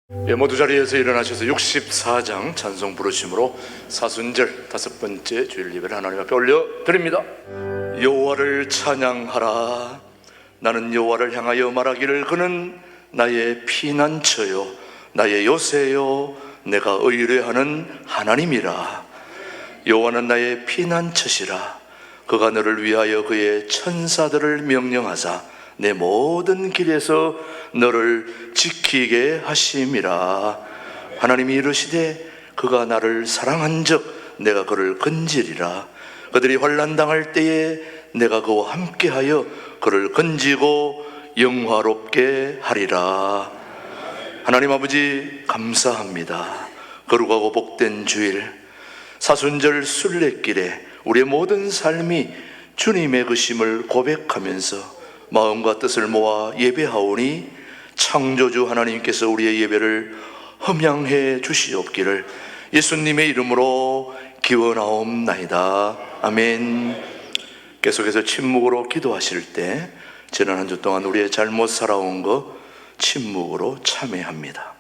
모두 자리에서 일어나셔서 64장 찬송 부르심으로 사순절 5번째 주일 예배를 하나님 앞에 올려드립니다. 여호와를 찬양하라. 나는 여호와를 향하여 말하기를 그는 나의 피난처요 나의 요새요 내가 의뢰하는 하나님이라. 여호와는 나의 피난처시라. 그가 너를 위하여 그의 천사들을 명령하사 내 모든 길에서 너를 지키게 하심이라. 하나님이 이르시되 그가 나를 사랑한즉 내가 그를 건지리라. 그들이 환난 당할 때에 내가 그와 함께하여 그를 건지고 영화롭게 하리라. 하나님 아버지 감사합니다. 거룩하고 복된 주일 사순절 순례길에 우리의 모든 삶이 주님의 그심을 고백하면서 마음과 뜻을 모아 예배하오니 창조주 하나님께서 우리의 예배를 흠양해 주시옵기를 예수님의 이름으로 기원하옵나이다. 아멘. 계속해서 침묵으로 기도하실 때 지난 한 주 동안 우리의 잘못 살아온 거 침묵으로 참회합니다.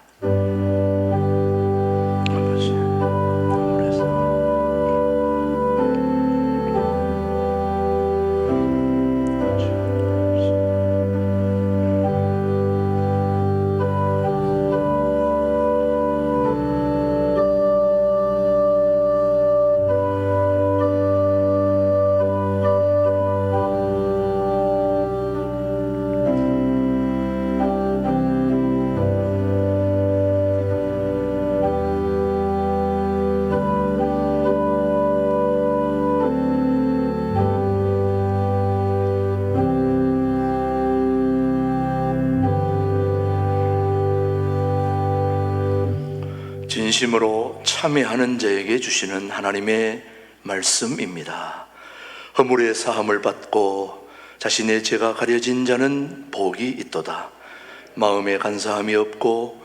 진심으로 참회하는 자에게 주시는 하나님의 말씀입니다. 허물의 사함을 받고 자신의 죄가 가려진 자는 복이 있도다. 마음에 간사함이 없고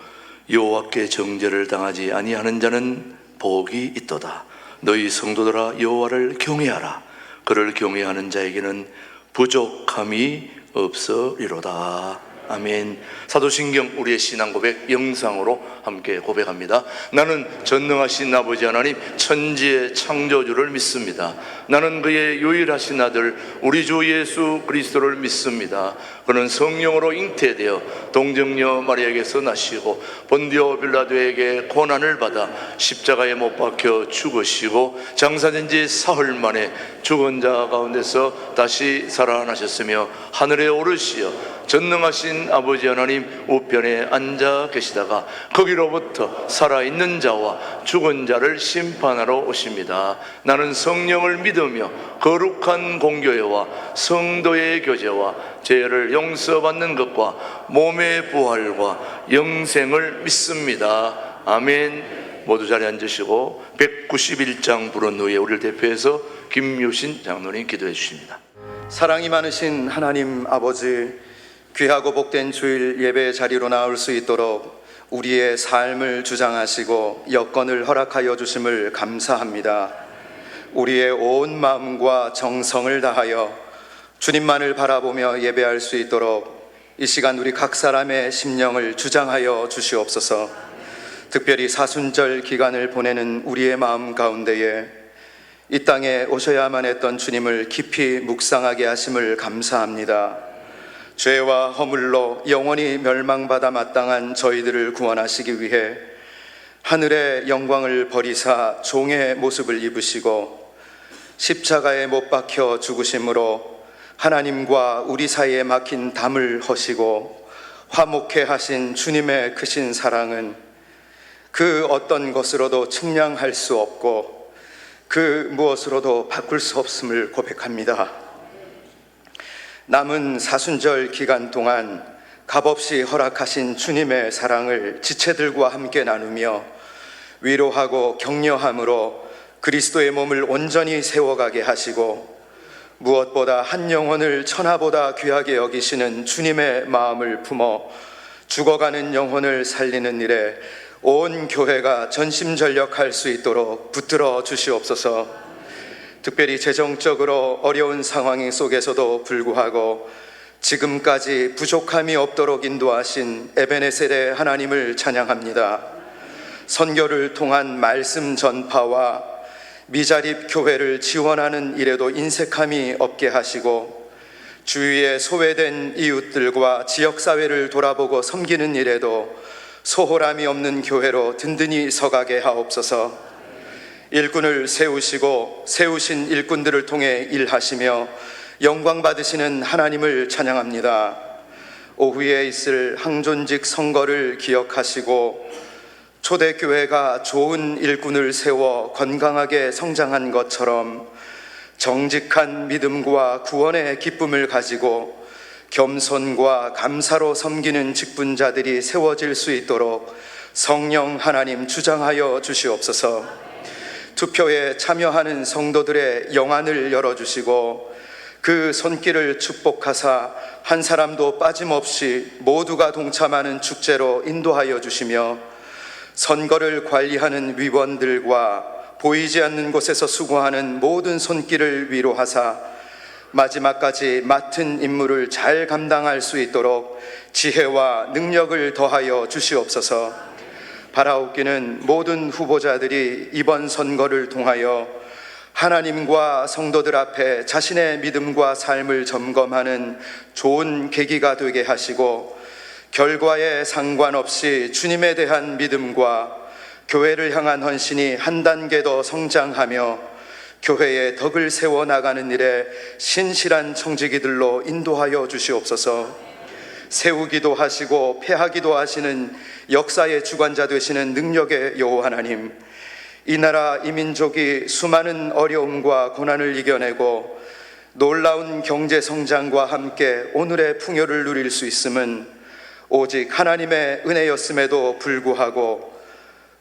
여호와께 정죄를 당하지 아니하는 자는 복이 있도다. 너희 성도들아 여호와를 경외하라. 그를 경외하는 자에게는 부족함이 없으리로다. 아멘. 사도신경 우리의 신앙 고백 영상으로 함께 고백합니다. 나는 전능하신 아버지 하나님 천지의 창조주를 믿습니다. 나는 그의 유일하신 아들 우리 주 예수 그리스도를 믿습니다. 그는 성령으로 잉태되어 동정녀 마리아에게서 나시고 본디오 빌라도에게 고난을 받아 십자가에 못 박혀 죽으시고 장사된 지 사흘 만에 죽은 자 가운데서 다시 살아나셨으며 하늘에 오르시어 전능하신 아버지 하나님 우편에 앉아 계시다가 거기로부터 살아있는 자와 죽은 자를 심판하러 오십니다. 나는 성령을 믿으며 거룩한 공교회와 성도의 교제와 죄를 용서받는 것과 몸의 부활과 영생을 믿습니다. 아멘. 모두 자리에 앉으시고 191장 부른 후에 우리를 대표해서 김유신 장로님 기도해 주십니다. 사랑이 많으신 하나님 아버지, 귀하고 복된 주일 예배 자리로 나올 수 있도록 우리의 삶을 주장하시고 여건을 허락하여 주심을 감사합니다. 우리의 온 마음과 정성을 다하여 주님만을 바라보며 예배할 수 있도록 이 시간 우리 각 사람의 심령을 주장하여 주시옵소서. 특별히 사순절 기간을 보내는 우리의 마음 가운데에 이 땅에 오셔야만 했던 주님을 깊이 묵상하게 하심을 감사합니다. 죄와 허물로 영원히 멸망받아 마땅한 저희들을 구원하시기 위해 하늘의 영광을 버리사 종의 모습을 입으시고 십자가에 못 박혀 죽으심으로 하나님과 우리 사이에 막힌 담을 허시고 화목해 하신 주님의 크신 사랑은 그 어떤 것으로도 측량할 수 없고 그 무엇으로도 바꿀 수 없음을 고백합니다. 남은 사순절 기간 동안 값없이 허락하신 주님의 사랑을 지체들과 함께 나누며 위로하고 격려함으로 그리스도의 몸을 온전히 세워가게 하시고 무엇보다 한 영혼을 천하보다 귀하게 여기시는 주님의 마음을 품어 죽어가는 영혼을 살리는 일에 온 교회가 전심전력할 수 있도록 붙들어 주시옵소서. 특별히 재정적으로 어려운 상황 속에서도 불구하고 지금까지 부족함이 없도록 인도하신 에베네셀의 하나님을 찬양합니다. 선교를 통한 말씀 전파와 미자립 교회를 지원하는 일에도 인색함이 없게 하시고 주위에 소외된 이웃들과 지역사회를 돌아보고 섬기는 일에도 소홀함이 없는 교회로 든든히 서가게 하옵소서. 일꾼을 세우시고 세우신 일꾼들을 통해 일하시며 영광 받으시는 하나님을 찬양합니다. 오후에 있을 항존직 선거를 기억하시고 초대교회가 좋은 일꾼을 세워 건강하게 성장한 것처럼 정직한 믿음과 구원의 기쁨을 가지고 겸손과 감사로 섬기는 직분자들이 세워질 수 있도록 성령 하나님 주장하여 주시옵소서. 투표에 참여하는 성도들의 영안을 열어주시고 그 손길을 축복하사 한 사람도 빠짐없이 모두가 동참하는 축제로 인도하여 주시며 선거를 관리하는 위원들과 보이지 않는 곳에서 수고하는 모든 손길을 위로하사 마지막까지 맡은 임무를 잘 감당할 수 있도록 지혜와 능력을 더하여 주시옵소서. 바라옵기는 모든 후보자들이 이번 선거를 통하여 하나님과 성도들 앞에 자신의 믿음과 삶을 점검하는 좋은 계기가 되게 하시고 결과에 상관없이 주님에 대한 믿음과 교회를 향한 헌신이 한 단계 더 성장하며 교회의 덕을 세워 나가는 일에 신실한 청지기들로 인도하여 주시옵소서. 세우기도 하시고 폐하기도 하시는 역사의 주관자 되시는 능력의 여호와 하나님, 이 나라 이 민족이 수많은 어려움과 고난을 이겨내고 놀라운 경제 성장과 함께 오늘의 풍요를 누릴 수 있음은 오직 하나님의 은혜였음에도 불구하고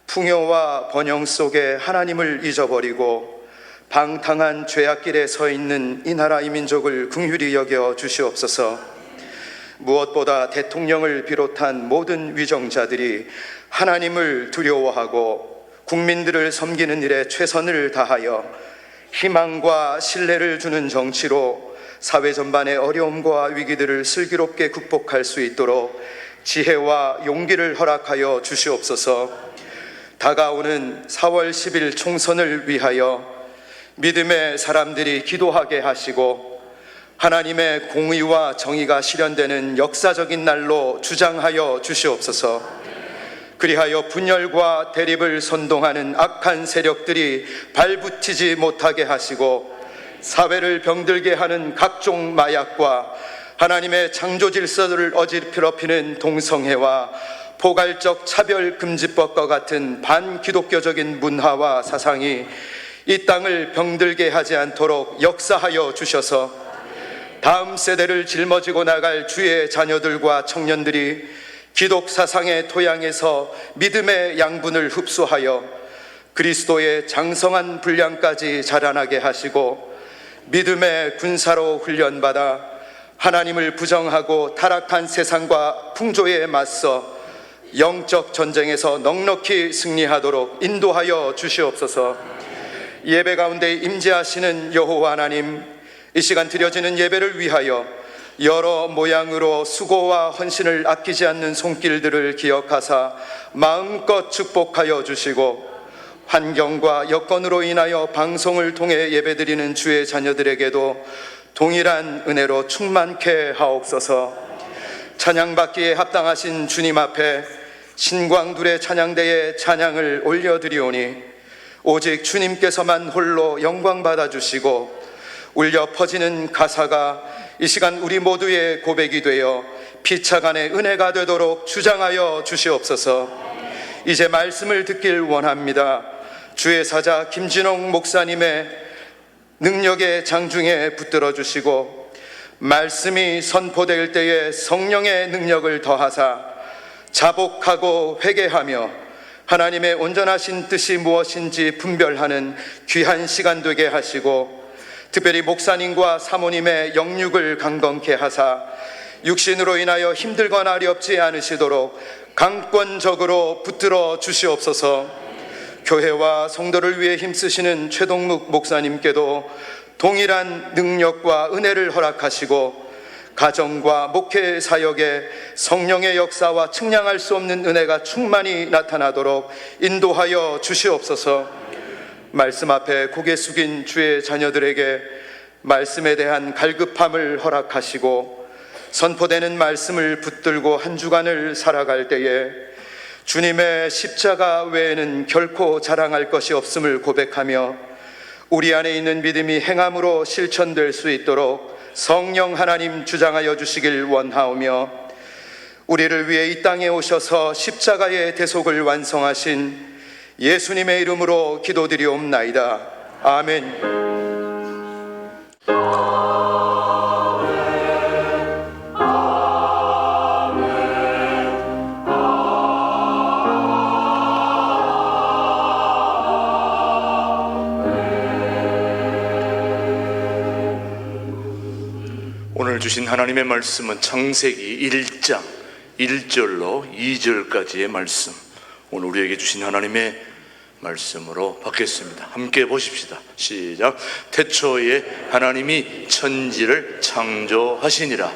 풍요와 번영 속에 하나님을 잊어버리고 방탕한 죄악길에 서 있는 이 나라 이 민족을 긍휼히 여겨 주시옵소서. 무엇보다 대통령을 비롯한 모든 위정자들이 하나님을 두려워하고 국민들을 섬기는 일에 최선을 다하여 희망과 신뢰를 주는 정치로 사회 전반의 어려움과 위기들을 슬기롭게 극복할 수 있도록 지혜와 용기를 허락하여 주시옵소서. 다가오는 4월 10일 총선을 위하여 믿음의 사람들이 기도하게 하시고 하나님의 공의와 정의가 실현되는 역사적인 날로 주장하여 주시옵소서. 그리하여 분열과 대립을 선동하는 악한 세력들이 발붙이지 못하게 하시고 사회를 병들게 하는 각종 마약과 하나님의 창조 질서를 어지럽히는 동성애와 포괄적 차별금지법과 같은 반기독교적인 문화와 사상이 이 땅을 병들게 하지 않도록 역사하여 주셔서 다음 세대를 짊어지고 나갈 주의 자녀들과 청년들이 기독 사상의 토양에서 믿음의 양분을 흡수하여 그리스도의 장성한 분량까지 자라나게 하시고 믿음의 군사로 훈련받아 하나님을 부정하고 타락한 세상과 풍조에 맞서 영적 전쟁에서 넉넉히 승리하도록 인도하여 주시옵소서. 예배 가운데 임재하시는 여호와 하나님, 이 시간 드려지는 예배를 위하여 여러 모양으로 수고와 헌신을 아끼지 않는 손길들을 기억하사 마음껏 축복하여 주시고 환경과 여건으로 인하여 방송을 통해 예배드리는 주의 자녀들에게도 동일한 은혜로 충만케 하옵소서. 찬양받기에 합당하신 주님 앞에 신광둘의 찬양대에 찬양을 올려드리오니 오직 주님께서만 홀로 영광 받아주시고 울려 퍼지는 가사가 이 시간 우리 모두의 고백이 되어 피차간의 은혜가 되도록 주장하여 주시옵소서. 이제 말씀을 듣길 원합니다. 주의 사자 김진홍 목사님의 능력의 장중에 붙들어 주시고 말씀이 선포될 때에 성령의 능력을 더하사 자복하고 회개하며 하나님의 온전하신 뜻이 무엇인지 분별하는 귀한 시간 되게 하시고 특별히 목사님과 사모님의 영육을 강건케 하사 육신으로 인하여 힘들거나 어렵지 않으시도록 강권적으로 붙들어 주시옵소서. 교회와 성도를 위해 힘쓰시는 최동묵 목사님께도 동일한 능력과 은혜를 허락하시고 가정과 목회 사역에 성령의 역사와 측량할 수 없는 은혜가 충만히 나타나도록 인도하여 주시옵소서. 말씀 앞에 고개 숙인 주의 자녀들에게 말씀에 대한 갈급함을 허락하시고 선포되는 말씀을 붙들고 한 주간을 살아갈 때에 주님의 십자가 외에는 결코 자랑할 것이 없음을 고백하며 우리 안에 있는 믿음이 행함으로 실천될 수 있도록 성령 하나님 주장하여 주시길 원하오며, 우리를 위해 이 땅에 오셔서 십자가의 대속을 완성하신 예수님의 이름으로 기도드리옵나이다. 아멘. 오늘 주신 하나님의 말씀은 창세기 1장 1절로 2절까지의 말씀, 오늘 우리에게 주신 하나님의 말씀으로 받겠습니다. 함께 보십시다. 시작. 태초에 하나님이 천지를 창조하시니라.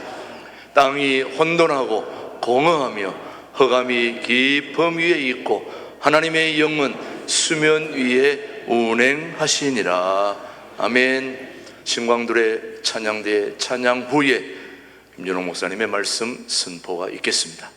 땅이 혼돈하고 공허하며 흑암이 깊음 위에 있고 하나님의 영은 수면 위에 운행하시니라. 아멘. 신광들의 찬양대의 찬양 후에 임준홍 목사님의 말씀 선포가 있겠습니다.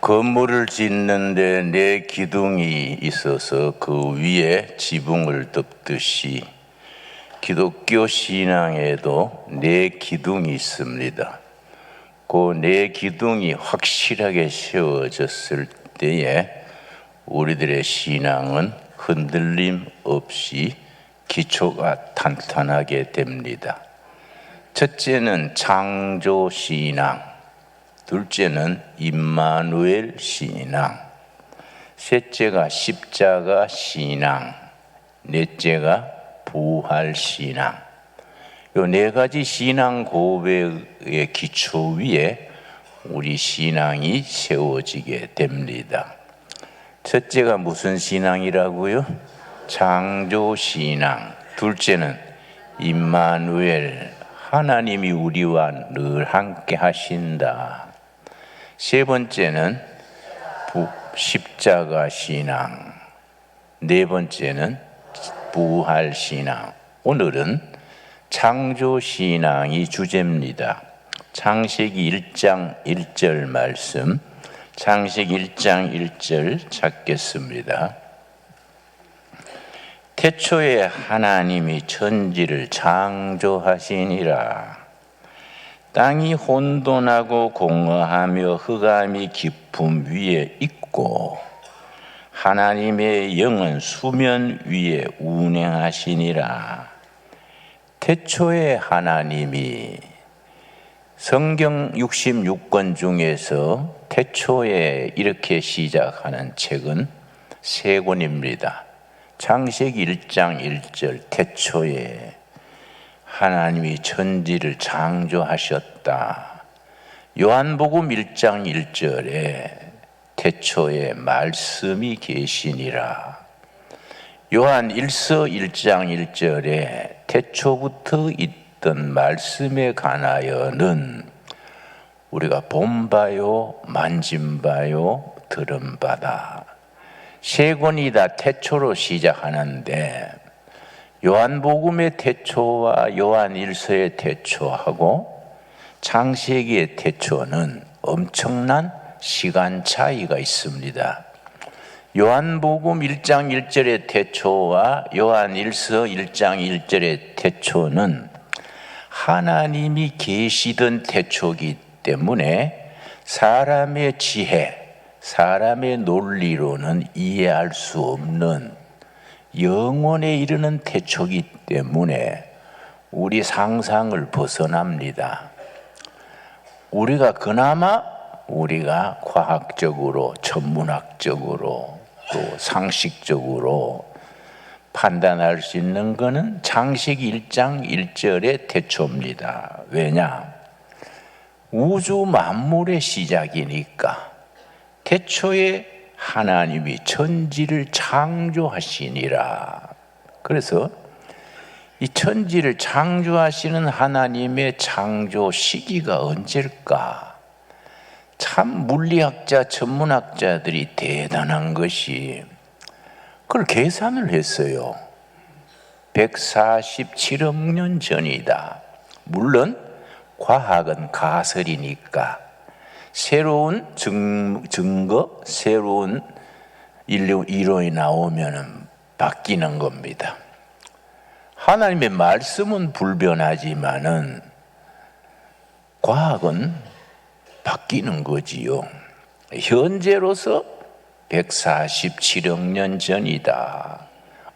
건물을 짓는데 네 기둥이 있어서 그 위에 지붕을 덮듯이 기독교 신앙에도 네 기둥이 있습니다. 그 네 기둥이 확실하게 세워졌을 때에 우리들의 신앙은 흔들림 없이 기초가 탄탄하게 됩니다. 첫째는 창조 신앙, 둘째는 임마누엘 신앙, 셋째가 십자가 신앙, 넷째가 부활신앙. 요 네 가지 신앙 고백의 기초 위에 우리 신앙이 세워지게 됩니다. 첫째가 무슨 신앙이라고요? 창조신앙. 둘째는 임마누엘, 하나님이 우리와 늘 함께 하신다. 세 번째는 십자가 신앙. 네 번째는 부활신앙. 오늘은 창조신앙이 주제입니다. 창세기 1장 1절 말씀, 창세기 1장 1절 찾겠습니다. 태초에 하나님이 천지를 창조하시니라. 땅이 혼돈하고 공허하며 흑암이 깊음 위에 있고 하나님의 영은 수면 위에 운행하시니라. 태초에 하나님이, 성경 66권 중에서 태초에 이렇게 시작하는 책은 세 권입니다. 창세기 1장 1절 태초에 하나님이 천지를 창조하셨다. 요한복음 1장 1절에 태초에 말씀이 계시니라. 요한 1서 1장 1절에 태초부터 있던 말씀에 관하여는 우리가 본 바요, 만진 바요, 들은 바다. 세 권이 다 태초로 시작하는데 요한복음의 태초와 요한 1서의 태초하고 창세기의 태초는 엄청난 시간 차이가 있습니다. 요한복음 1장 1절의 태초와 요한 1서 1장 1절의 태초는 하나님이 계시던 태초이기 때문에 사람의 지혜, 사람의 논리로는 이해할 수 없는 영원에 이르는 태초이기 때문에 우리 상상을 벗어납니다. 우리가 그나마 과학적으로, 천문학적으로, 또 상식적으로 판단할 수 있는 것은 창세기 1장 1절의 태초입니다. 왜냐? 우주 만물의 시작이니까. 태초에 하나님이 천지를 창조하시니라. 그래서 이 천지를 창조하시는 하나님의 창조 시기가 언제일까? 참 물리학자, 천문학자들이 대단한 것이 그걸 계산을 했어요. 147억 년 전이다. 물론 과학은 가설이니까 새로운 증거, 새로운 이론이 나오면 바뀌는 겁니다. 하나님의 말씀은 불변하지만은 과학은 바뀌는 거지요. 현재로서 147억 년 전이다.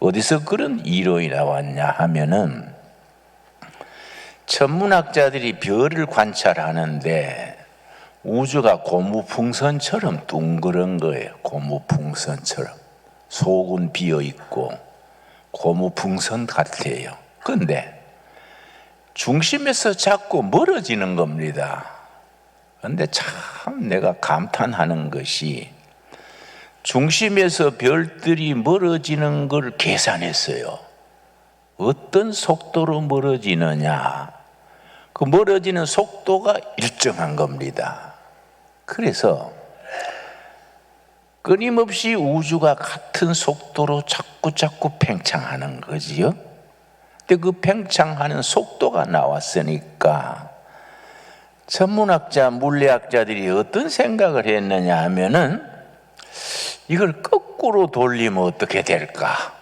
어디서 그런 이론이 나왔냐 하면은 천문학자들이 별을 관찰하는데 우주가 고무풍선처럼 둥그런 거예요. 고무풍선처럼. 속은 비어 있고 고무풍선 같아요. 그런데 중심에서 자꾸 멀어지는 겁니다. 그런데 참 내가 감탄하는 것이 중심에서 별들이 멀어지는 걸 계산했어요. 어떤 속도로 멀어지느냐. 그 멀어지는 속도가 일정한 겁니다. 그래서 끊임없이 우주가 같은 속도로 자꾸 팽창하는 거지요. 근데 그 팽창하는 속도가 나왔으니까 천문학자, 물리학자들이 어떤 생각을 했느냐 하면은 이걸 거꾸로 돌리면 어떻게 될까?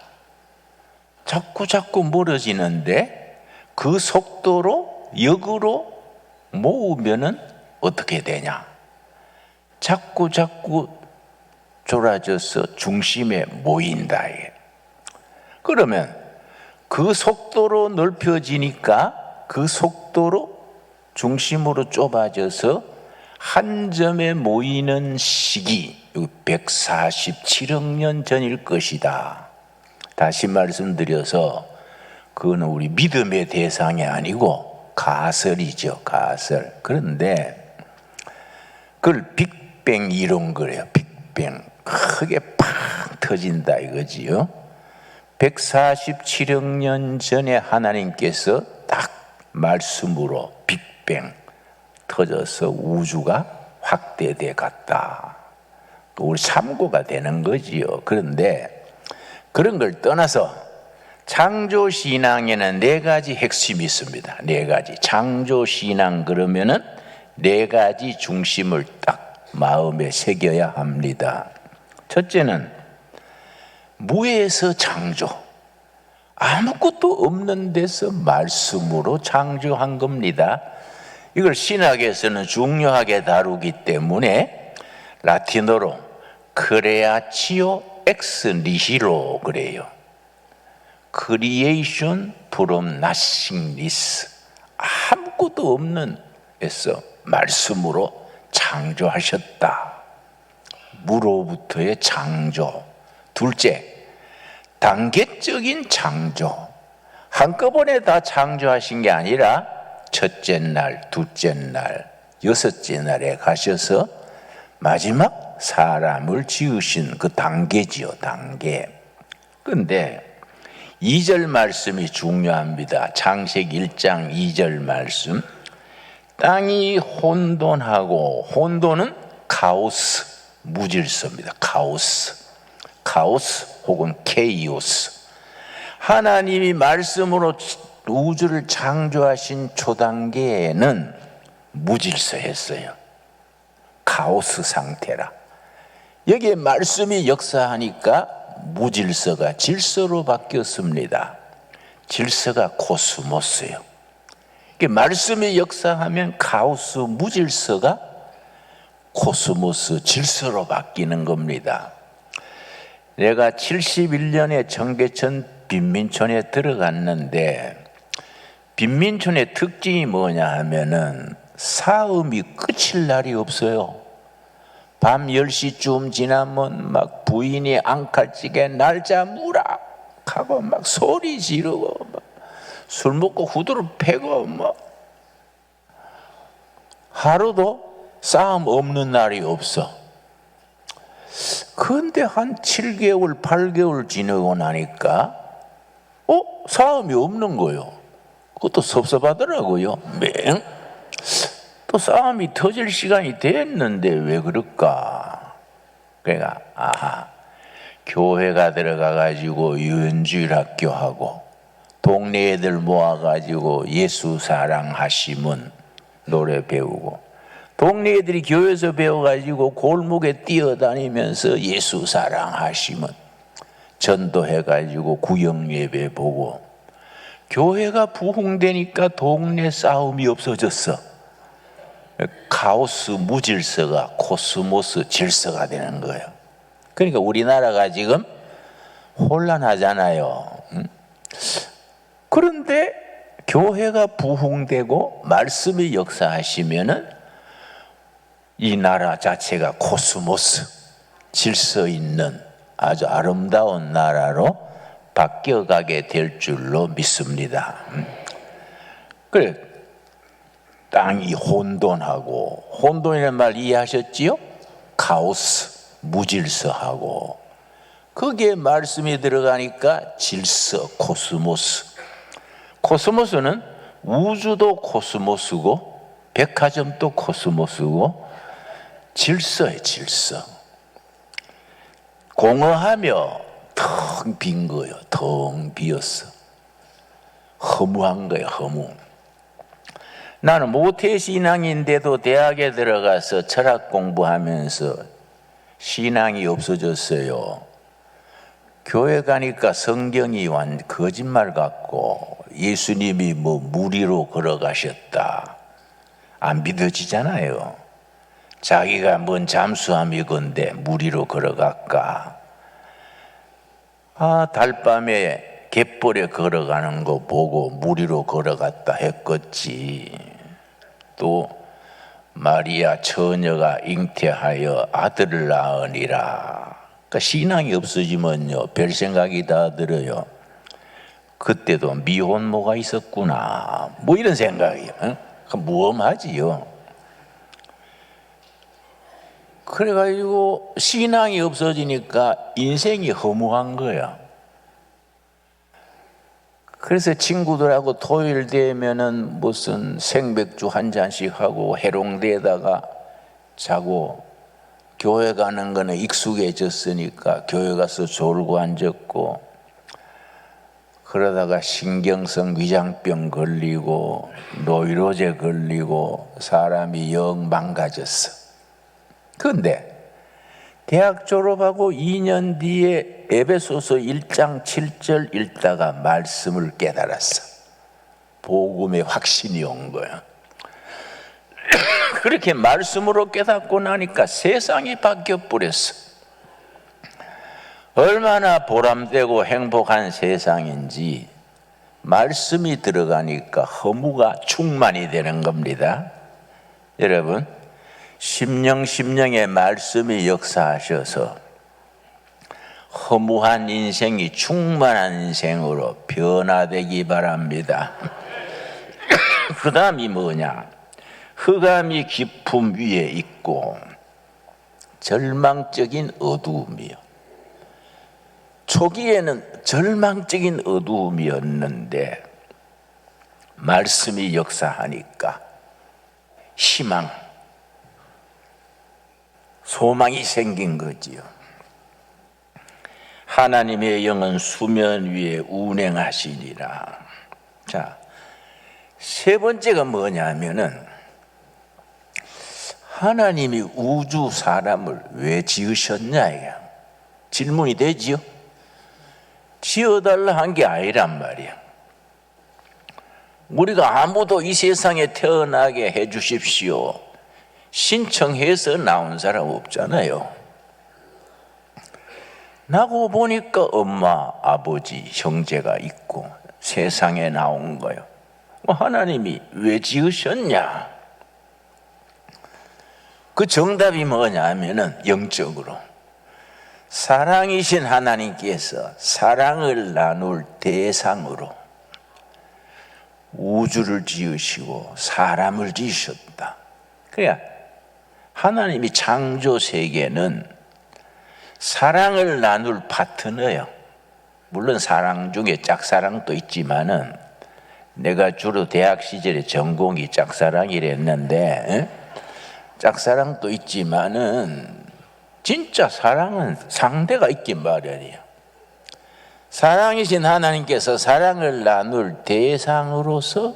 자꾸 멀어지는데 그 속도로 역으로 모으면은 어떻게 되냐? 자꾸 졸아져서 중심에 모인다. 그러면 그 속도로 넓혀지니까 그 속도로 중심으로 좁아져서 한 점에 모이는 시기 147억 년 전일 것이다. 다시 말씀드려서 그거는 우리 믿음의 대상이 아니고 가설이죠, 가설. 그런데 그걸 빅뱅 이론 그래요. 빅뱅. 크게 팍 터진다 이거지요. 147억 년 전에 하나님께서 딱 말씀으로 빅뱅 터져서 우주가 확대돼 갔다. 우리 참고가 되는 거지요. 그런데 그런 걸 떠나서 창조신앙에는 네 가지 핵심이 있습니다. 네 가지. 창조신앙 그러면은 네 가지 중심을 딱 마음에 새겨야 합니다. 첫째는 무에서 창조. 아무것도 없는 데서 말씀으로 창조한 겁니다. 이걸 신학에서는 중요하게 다루기 때문에 라틴어로 크레아치오 엑스 니히로 그래요. 크리에이션 프롬 나싱리스. 아무것도 없는 데서 말씀으로 창조하셨다. 무로부터의 창조. 둘째, 단계적인 창조. 한꺼번에 다 창조하신 게 아니라 첫째 날, 둘째 날, 여섯째 날에 가셔서 마지막 사람을 지으신 그 단계지요, 단계. 근데 2절 말씀이 중요합니다. 창세기 1장 2절 말씀. 땅이 혼돈하고, 혼돈은 카오스, 무질서입니다. 카오스. 카오스 혹은 케이오스. 하나님이 말씀으로 우주를 창조하신 초단계에는 무질서했어요. 카오스 상태라. 여기에 말씀이 역사하니까 무질서가 질서로 바뀌었습니다. 질서가 코스모스예요. 말씀이 역사하면 카오스 무질서가 코스모스 질서로 바뀌는 겁니다. 내가 71년에 청계천 빈민촌에 들어갔는데 빈민촌의 특징이 뭐냐 하면은 사음이 끝일 날이 없어요. 밤 10시쯤 지나면 막 부인이 앙칼찌개 날짜 무락하고 막 소리 지르고 막 술 먹고 후드를 패고 막 하루도 싸움 없는 날이 없어. 그런데 한 7개월, 8개월 지나고 나니까 싸움이 없는 거예요. 그것도 섭섭하더라고요. 맹. 또 싸움이 터질 시간이 됐는데 왜 그럴까? 그러니까 교회가 들어가가지고 유연주일 학교하고 동네 애들 모아가지고 예수 사랑하심은 노래 배우고 동네 애들이 교회에서 배워가지고 골목에 뛰어다니면서 예수 사랑하심은 전도해가지고 구역예배 보고 교회가 부흥되니까 동네 싸움이 없어졌어. 카오스 무질서가 코스모스 질서가 되는 거예요. 그러니까 우리나라가 지금 혼란하잖아요. 그런데 교회가 부흥되고 말씀이 역사하시면은 이 나라 자체가 코스모스 질서 있는 아주 아름다운 나라로 바뀌어가게 될 줄로 믿습니다. 그래, 땅이 혼돈하고, 혼돈이라는 말 이해하셨지요? 카오스, 무질서하고, 거기에 말씀이 들어가니까 질서, 코스모스. 코스모스는 우주도 코스모스고 백화점도 코스모스고 질서예요, 질서. 공허하며 텅 빈 거예요. 텅 비었어. 허무한 거예요, 허무. 나는 모태신앙인데도 대학에 들어가서 철학 공부하면서 신앙이 없어졌어요. 교회 가니까 성경이 거짓말 같고 예수님이 뭐 무리로 걸어가셨다. 안 믿어지잖아요. 자기가 뭔 잠수함이건데 무리로 걸어갈까? 달밤에 갯벌에 걸어가는 거 보고 무리로 걸어갔다 했겠지. 또 마리아 처녀가 잉태하여 아들을 낳으니라. 그러니까 신앙이 없어지면요 별 생각이 다 들어요. 그때도 미혼모가 있었구나. 뭐 이런 생각이에요. 무엄하지요. 그래가지고 신앙이 없어지니까 인생이 허무한 거야. 그래서 친구들하고 토요일 되면은 무슨 생맥주 한 잔씩 하고 해롱대에다가 자고, 교회 가는 거는 익숙해졌으니까 교회 가서 졸고 앉았고, 그러다가 신경성 위장병 걸리고 노이로제 걸리고 사람이 영 망가졌어. 그런데 대학 졸업하고 2년 뒤에 에베소서 1장 7절 읽다가 말씀을 깨달았어. 복음의 확신이 온 거야. 그렇게 말씀으로 깨닫고 나니까 세상이 바뀌어 버렸어. 얼마나 보람되고 행복한 세상인지 말씀이 들어가니까 허무가 충만이 되는 겁니다. 여러분, 심령의 말씀이 역사하셔서 허무한 인생이 충만한 인생으로 변화되기 바랍니다. 그 다음이 뭐냐? 흑암이 깊음 위에 있고 절망적인 어두움이요. 초기에는 절망적인 어두움이었는데 말씀이 역사하니까 희망, 소망이 생긴 거지요. 하나님의 영은 수면 위에 운행하시니라. 자, 세 번째가 뭐냐면은 하나님이 우주 사람을 왜 지으셨냐 이게 질문이 되지요. 지어달라 한 게 아니란 말이야. 우리가 아무도 이 세상에 태어나게 해 주십시오 신청해서 나온 사람 없잖아요. 나고 보니까 엄마, 아버지, 형제가 있고 세상에 나온 거예요. 하나님이 왜 지으셨냐? 그 정답이 뭐냐면은 영적으로 사랑이신 하나님께서 사랑을 나눌 대상으로 우주를 지으시고 사람을 지으셨다. 그래야 하나님이 창조 세계는 사랑을 나눌 파트너예요. 물론 사랑 중에 짝사랑도 있지만은 내가 주로 대학 시절에 전공이 짝사랑이랬는데 짝사랑도 있지만은 진짜 사랑은 상대가 있긴 마련이에요. 사랑이신 하나님께서 사랑을 나눌 대상으로서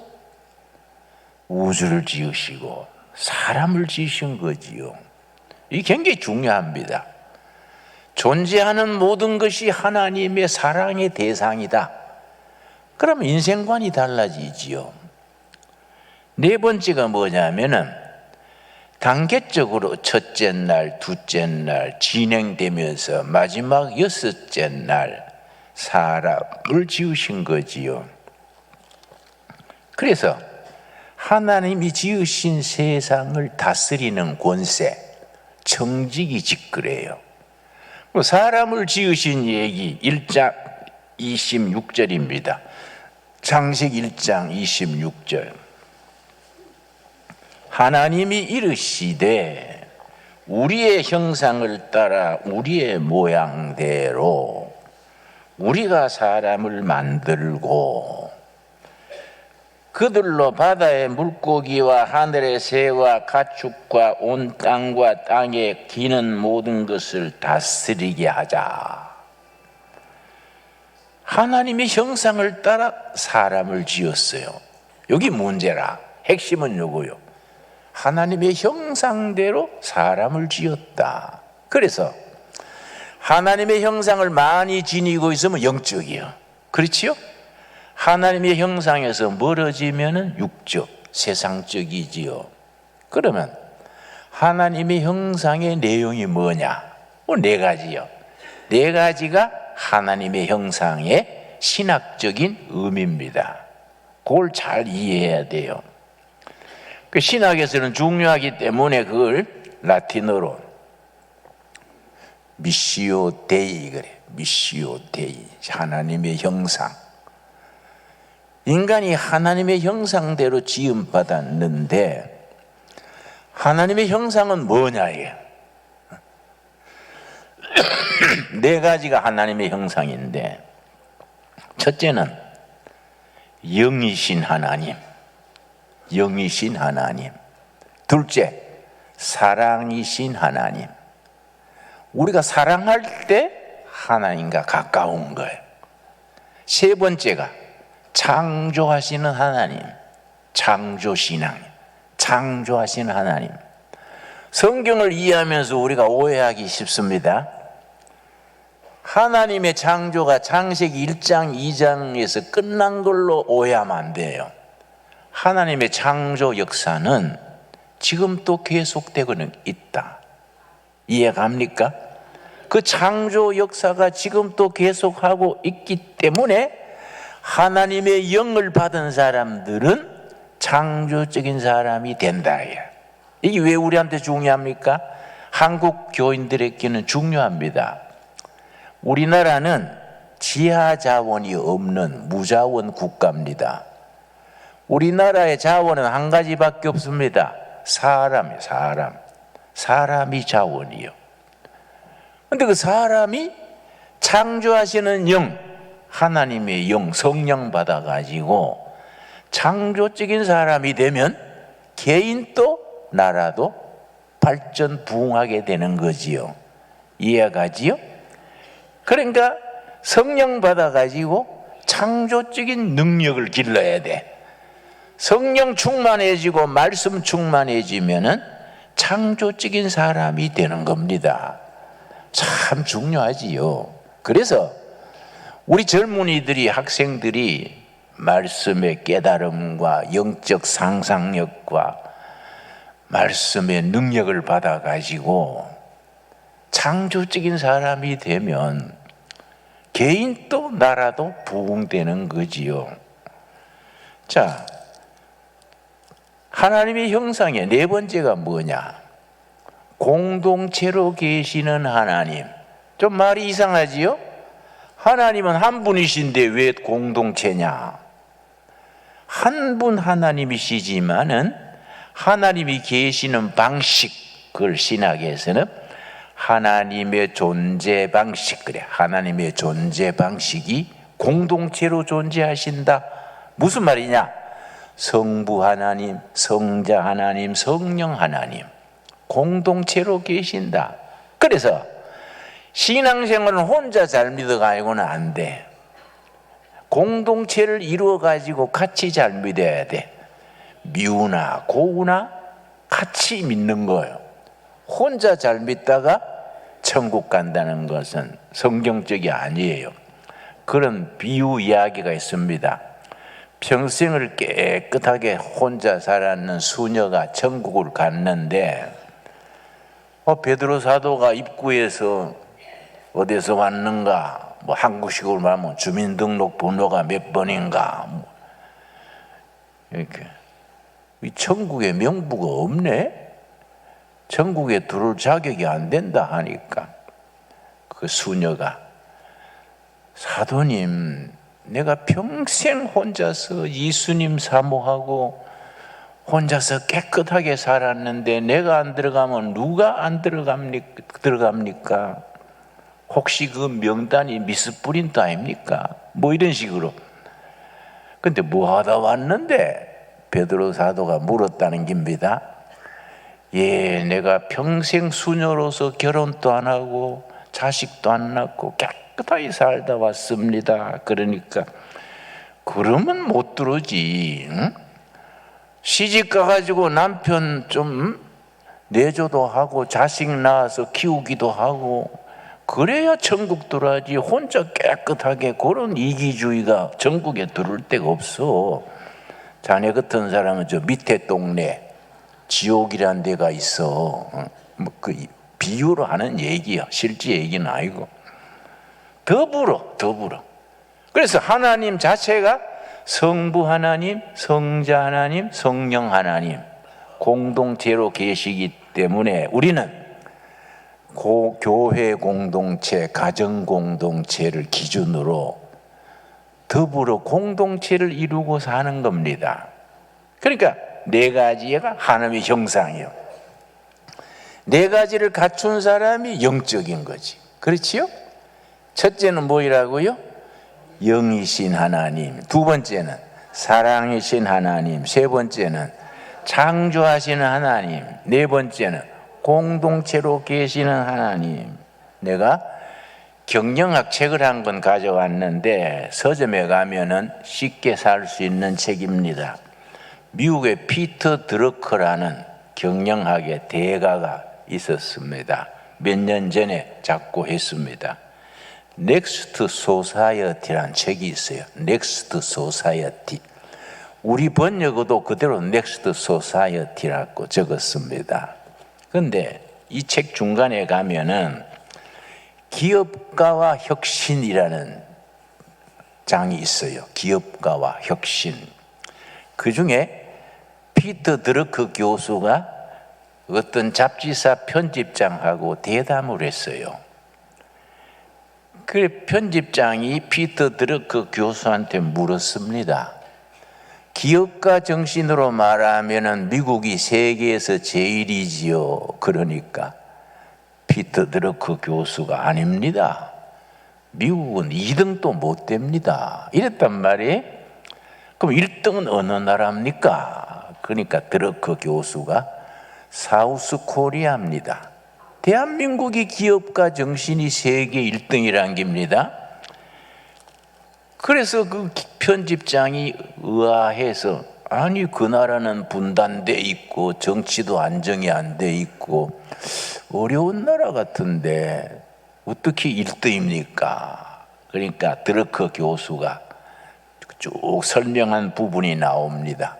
우주를 지으시고 사람을 지으신 거지요. 이게 굉장히 중요합니다. 존재하는 모든 것이 하나님의 사랑의 대상이다. 그럼 인생관이 달라지지요. 네 번째가 뭐냐면은 단계적으로 첫째 날, 둘째 날 진행되면서 마지막 여섯째 날 사람을 지으신 거지요. 그래서 하나님이 지으신 세상을 다스리는 권세, 청지기 직거래요. 사람을 지으신 얘기 1장 26절입니다. 창세기 1장 26절. 하나님이 이르시되 우리의 형상을 따라 우리의 모양대로 우리가 사람을 만들고 그들로 바다의 물고기와 하늘의 새와 가축과 온 땅과 땅에 기는 모든 것을 다스리게 하자. 하나님의 형상을 따라 사람을 지었어요. 여기 문제라. 핵심은 요거요. 하나님의 형상대로 사람을 지었다. 그래서 하나님의 형상을 많이 지니고 있으면 영적이요. 그렇지요? 하나님의 형상에서 멀어지면 육적, 세상적이지요. 그러면 하나님의 형상의 내용이 뭐냐? 네 가지요. 네 가지가 하나님의 형상의 신학적인 의미입니다. 그걸 잘 이해해야 돼요. 그 신학에서는 중요하기 때문에 그걸 라틴어로 미시오 데이 그래. 미시오 데이. 하나님의 형상. 인간이 하나님의 형상대로 지음받았는데 하나님의 형상은 뭐냐예요. 네 가지가 하나님의 형상인데, 첫째는 영이신 하나님, 영이신 하나님. 둘째, 사랑이신 하나님. 우리가 사랑할 때 하나님과 가까운 거예요. 세 번째가 창조하시는 하나님, 창조신앙, 창조하시는 하나님. 성경을 이해하면서 우리가 오해하기 쉽습니다. 하나님의 창조가 창세기 1장, 2장에서 끝난 걸로 오해하면 안 돼요. 하나님의 창조 역사는 지금도 계속되고는 있다. 이해갑니까? 그 창조 역사가 지금도 계속하고 있기 때문에 하나님의 영을 받은 사람들은 창조적인 사람이 된다. 이게 왜 우리한테 중요합니까? 한국 교인들에게는 중요합니다. 우리나라는 지하 자원이 없는 무자원 국가입니다. 우리나라의 자원은 한 가지밖에 없습니다. 사람이 자원이요. 근데 그 사람이 창조하시는 영, 하나님의 영, 성령 받아가지고 창조적인 사람이 되면 개인도 나라도 발전 부흥하게 되는 거지요. 이해가지요? 그러니까 성령 받아가지고 창조적인 능력을 길러야 돼. 성령 충만해지고 말씀 충만해지면은 창조적인 사람이 되는 겁니다. 참 중요하지요. 그래서 우리 젊은이들이, 학생들이 말씀의 깨달음과 영적 상상력과 말씀의 능력을 받아가지고 창조적인 사람이 되면 개인도 나라도 부흥되는 거지요. 자, 하나님의 형상의 네 번째가 뭐냐? 공동체로 계시는 하나님. 좀 말이 이상하지요? 하나님은 한 분이신데 왜 공동체냐? 한 분 하나님이시지만은 하나님이 계시는 방식, 그걸 신학에서는 하나님의 존재 방식, 그래. 하나님의 존재 방식이 공동체로 존재하신다. 무슨 말이냐? 성부 하나님, 성자 하나님, 성령 하나님 공동체로 계신다. 그래서 신앙생활은 혼자 잘 믿어가지고는 안 돼. 공동체를 이루어가지고 같이 잘 믿어야 돼. 미우나 고우나 같이 믿는 거예요. 혼자 잘 믿다가 천국 간다는 것은 성경적이 아니에요. 그런 비유 이야기가 있습니다. 평생을 깨끗하게 혼자 살았는 수녀가 천국을 갔는데 베드로 사도가 입구에서 어디서 왔는가, 뭐 한국식으로 말하면 주민등록 번호가 몇 번인가, 이렇게. 이 천국에 명부가 없네. 천국에 들어올 자격이 안 된다 하니까 그 수녀가, 사도님, 내가 평생 혼자서 예수님 사모하고 혼자서 깨끗하게 살았는데 내가 안 들어가면 누가 안 들어갑니까? 혹시 그 명단이 미스프린트 아닙니까? 뭐 이런 식으로. 근데 뭐 하다 왔는데 베드로 사도가 물었다는 겁니다. 예, 내가 평생 수녀로서 결혼도 안 하고 자식도 안 낳고 깨끗하게 살다 왔습니다. 그러니까 그러면 못 들어오지. 응? 시집 가가지고 남편 좀 내조도 하고 자식 낳아서 키우기도 하고 그래야 천국 들어야지. 혼자 깨끗하게 그런 이기주의가 전국에 들어올 데가 없어. 자네 같은 사람은 저 밑에 동네 지옥이란 데가 있어. 그 비유로 하는 얘기야. 실제 얘기는 아니고. 더불어. 그래서 하나님 자체가 성부 하나님, 성자 하나님, 성령 하나님 공동체로 계시기 때문에 우리는 교회 공동체, 가정 공동체를 기준으로 더불어 공동체를 이루고 사는 겁니다. 그러니까 네 가지가 하나님의 형상이요. 네 가지를 갖춘 사람이 영적인 거지. 그렇지요? 첫째는 뭐이라고요? 영이신 하나님. 두 번째는 사랑이신 하나님. 세 번째는 창조하시는 하나님. 네 번째는 공동체로 계시는 하나님. 내가 경영학 책을 한 권 가져왔는데 서점에 가면은 쉽게 살 수 있는 책입니다. 미국의 피터 드러커라는 경영학의 대가가 있었습니다. 몇 년 전에 작고했습니다. 넥스트 소사이어티라는 책이 있어요. 넥스트 소사이어티. 우리 번역어도 그대로 넥스트 소사이어티라고 적었습니다. 그런데 이 책 중간에 가면은 기업가와 혁신이라는 장이 있어요. 기업가와 혁신. 그 중에 피터 드러크 교수가 어떤 잡지사 편집장하고 대담을 했어요. 그 편집장이 피터 드러크 교수한테 물었습니다. 기업가 정신으로 말하면 미국이 세계에서 제일이지요. 그러니까 피터 드러크 교수가 아닙니다. 미국은 2등도 못 됩니다. 이랬단 말이에요. 그럼 1등은 어느 나라입니까? 그러니까 드러크 교수가 사우스 코리아입니다. 대한민국이 기업가 정신이 세계 1등이란 겁니다. 그래서 그 편집장이 의아해서 아니 그 나라는 분단돼 있고 정치도 안정이 안 돼 있고 어려운 나라 같은데 어떻게 1등입니까? 그러니까 드러크 교수가 쭉 설명한 부분이 나옵니다.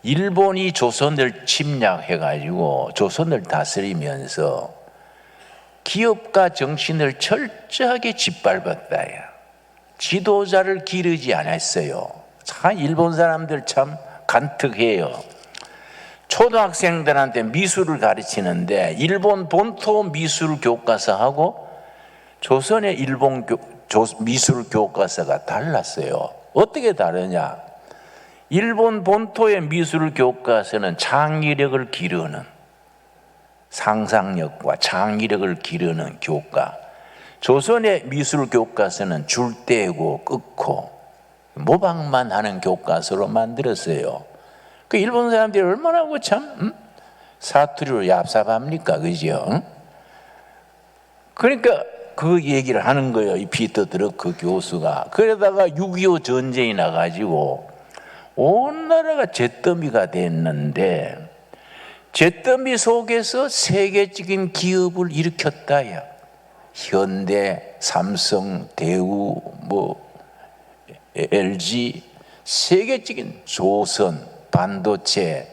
일본이 조선을 침략해가지고 조선을 다스리면서 기업가 정신을 철저하게 짓밟았다. 지도자를 기르지 않았어요. 참 일본 사람들 참 간특해요. 초등학생들한테 미술을 가르치는데 일본 본토 미술 교과서하고 조선의 일본 미술 교과서가 달랐어요. 어떻게 다르냐? 일본 본토의 미술 교과서는 창의력을 기르는, 상상력과 창의력을 기르는 교과. 조선의 미술 교과서는 줄 떼고 끊고 모방만 하는 교과서로 만들었어요. 그 일본 사람들이 얼마나 참 사투리로 얍삽합니까, 그죠? 그러니까 그 얘기를 하는 거예요, 이 피터 드러크 교수가. 그러다가 6.25 전쟁이 나가지고 온 나라가 잿더미가 됐는데 잿더미 속에서 세계적인 기업을 일으켰다야. 현대, 삼성, 대우, LG, 세계적인 조선, 반도체,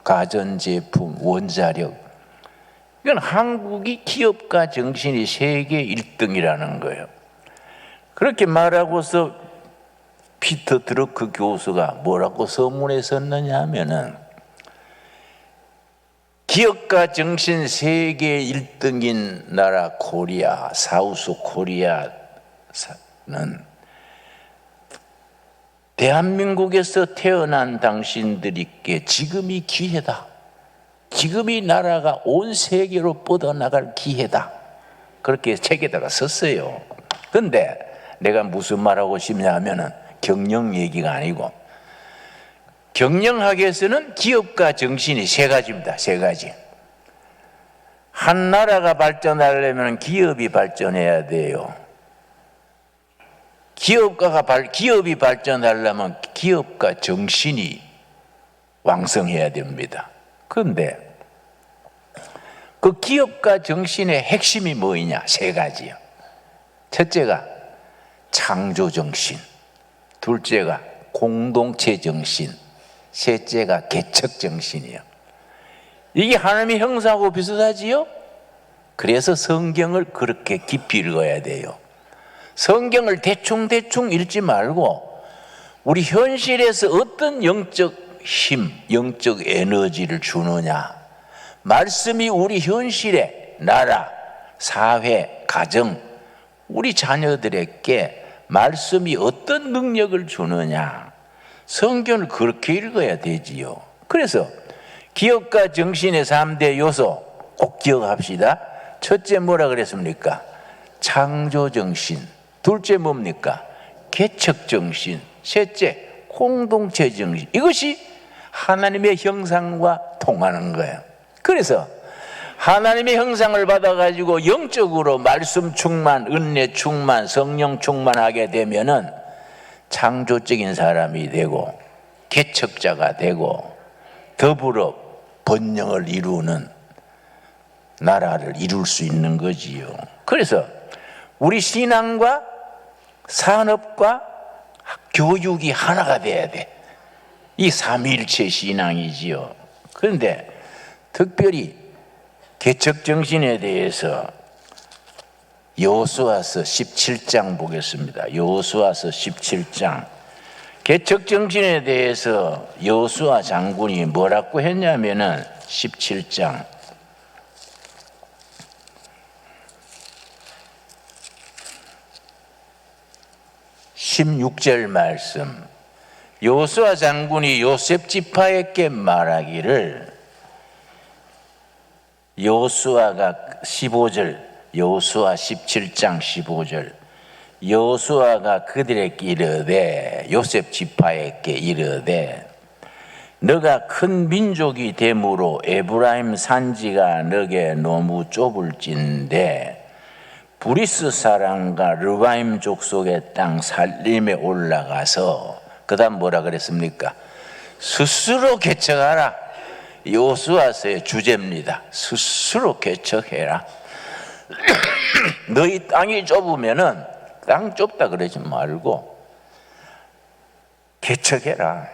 가전제품, 원자력. 이건 한국이 기업가 정신이 세계 1등이라는 거예요. 그렇게 말하고서 피터 드러크 교수가 뭐라고 서문에 썼느냐 하면은 기업가 정신 세계 1등인 나라 코리아, 사우스 코리아는 대한민국에서 태어난 당신들에게 지금이 기회다. 지금이 나라가 온 세계로 뻗어나갈 기회다. 그렇게 책에다가 썼어요. 그런데 내가 무슨 말하고 싶냐 하면은 경영 얘기가 아니고 경영학에서는 기업가 정신이 세 가지입니다. 세 가지. 한 나라가 발전하려면 기업이 발전해야 돼요. 기업이 발전하려면 기업가 정신이 왕성해야 됩니다. 그런데 그 기업가 정신의 핵심이 뭐냐? 세 가지요. 첫째가 창조 정신, 둘째가 공동체 정신, 셋째가 개척 정신이요. 이게 하나님의 형상하고 비슷하지요? 그래서 성경을 그렇게 깊이 읽어야 돼요. 성경을 대충 읽지 말고 우리 현실에서 어떤 영적 힘, 영적 에너지를 주느냐. 말씀이 우리 현실에 나라, 사회, 가정, 우리 자녀들에게 말씀이 어떤 능력을 주느냐, 성경을 그렇게 읽어야 되지요. 그래서 기업가 정신의 3대 요소 꼭 기억합시다. 첫째 뭐라 그랬습니까? 창조정신. 둘째 뭡니까? 개척정신. 셋째 공동체정신. 이것이 하나님의 형상과 통하는 거예요. 그래서 하나님의 형상을 받아가지고 영적으로 말씀 충만, 은혜 충만, 성령 충만하게 되면은 창조적인 사람이 되고 개척자가 되고 더불어 번영을 이루는 나라를 이룰 수 있는 거지요. 그래서 우리 신앙과 산업과 교육이 하나가 돼야 돼. 이 삼위일체 신앙이지요. 그런데 특별히 개척정신에 대해서 여호수아서 17장 보겠습니다. 여호수아서 17장. 개척정신에 대해서 여호수아 장군이 뭐라고 했냐면은 17장 16절 말씀. 여호수아 장군이 요셉 지파에게 말하기를, 여호수아가 15절, 여호수아 17장 15절, 여호수아가 그들에게 이르되, 요셉 지파에게 이르되, 너가 큰 민족이 되므로 에브라임 산지가 너게 너무 좁을진데 브리스 사람과 르바임 족속의 땅 살림에 올라가서, 그 다음 뭐라 그랬습니까? 스스로 개척하라. 여호수아서의 주제입니다. 스스로 개척해라. 너희 땅이 좁으면은 땅 좁다 그러지 말고 개척해라.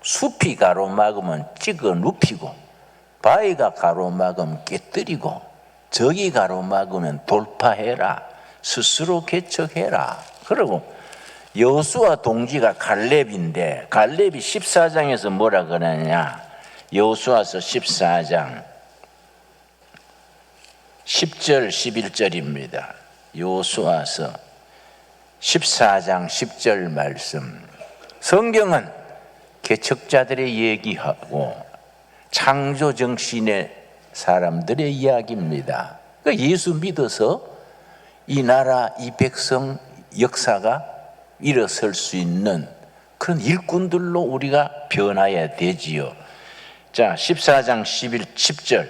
숲이 가로막으면 찍어 눕히고, 바위가 가로막으면 깨뜨리고, 적이 가로막으면 돌파해라. 스스로 개척해라. 그리고 여호수아 동지가 갈렙인데, 갈렙이 14장에서 뭐라 그러냐? 여호수아서 14장 10절 11절입니다. 여호수아서 14장 10절 말씀. 성경은 개척자들의 얘기하고 창조정신의 사람들의 이야기입니다. 그러니까 예수 믿어서 이 나라, 이 백성 역사가 일어설 수 있는 그런 일꾼들로 우리가 변화해야 되지요. 자, 14장 10절.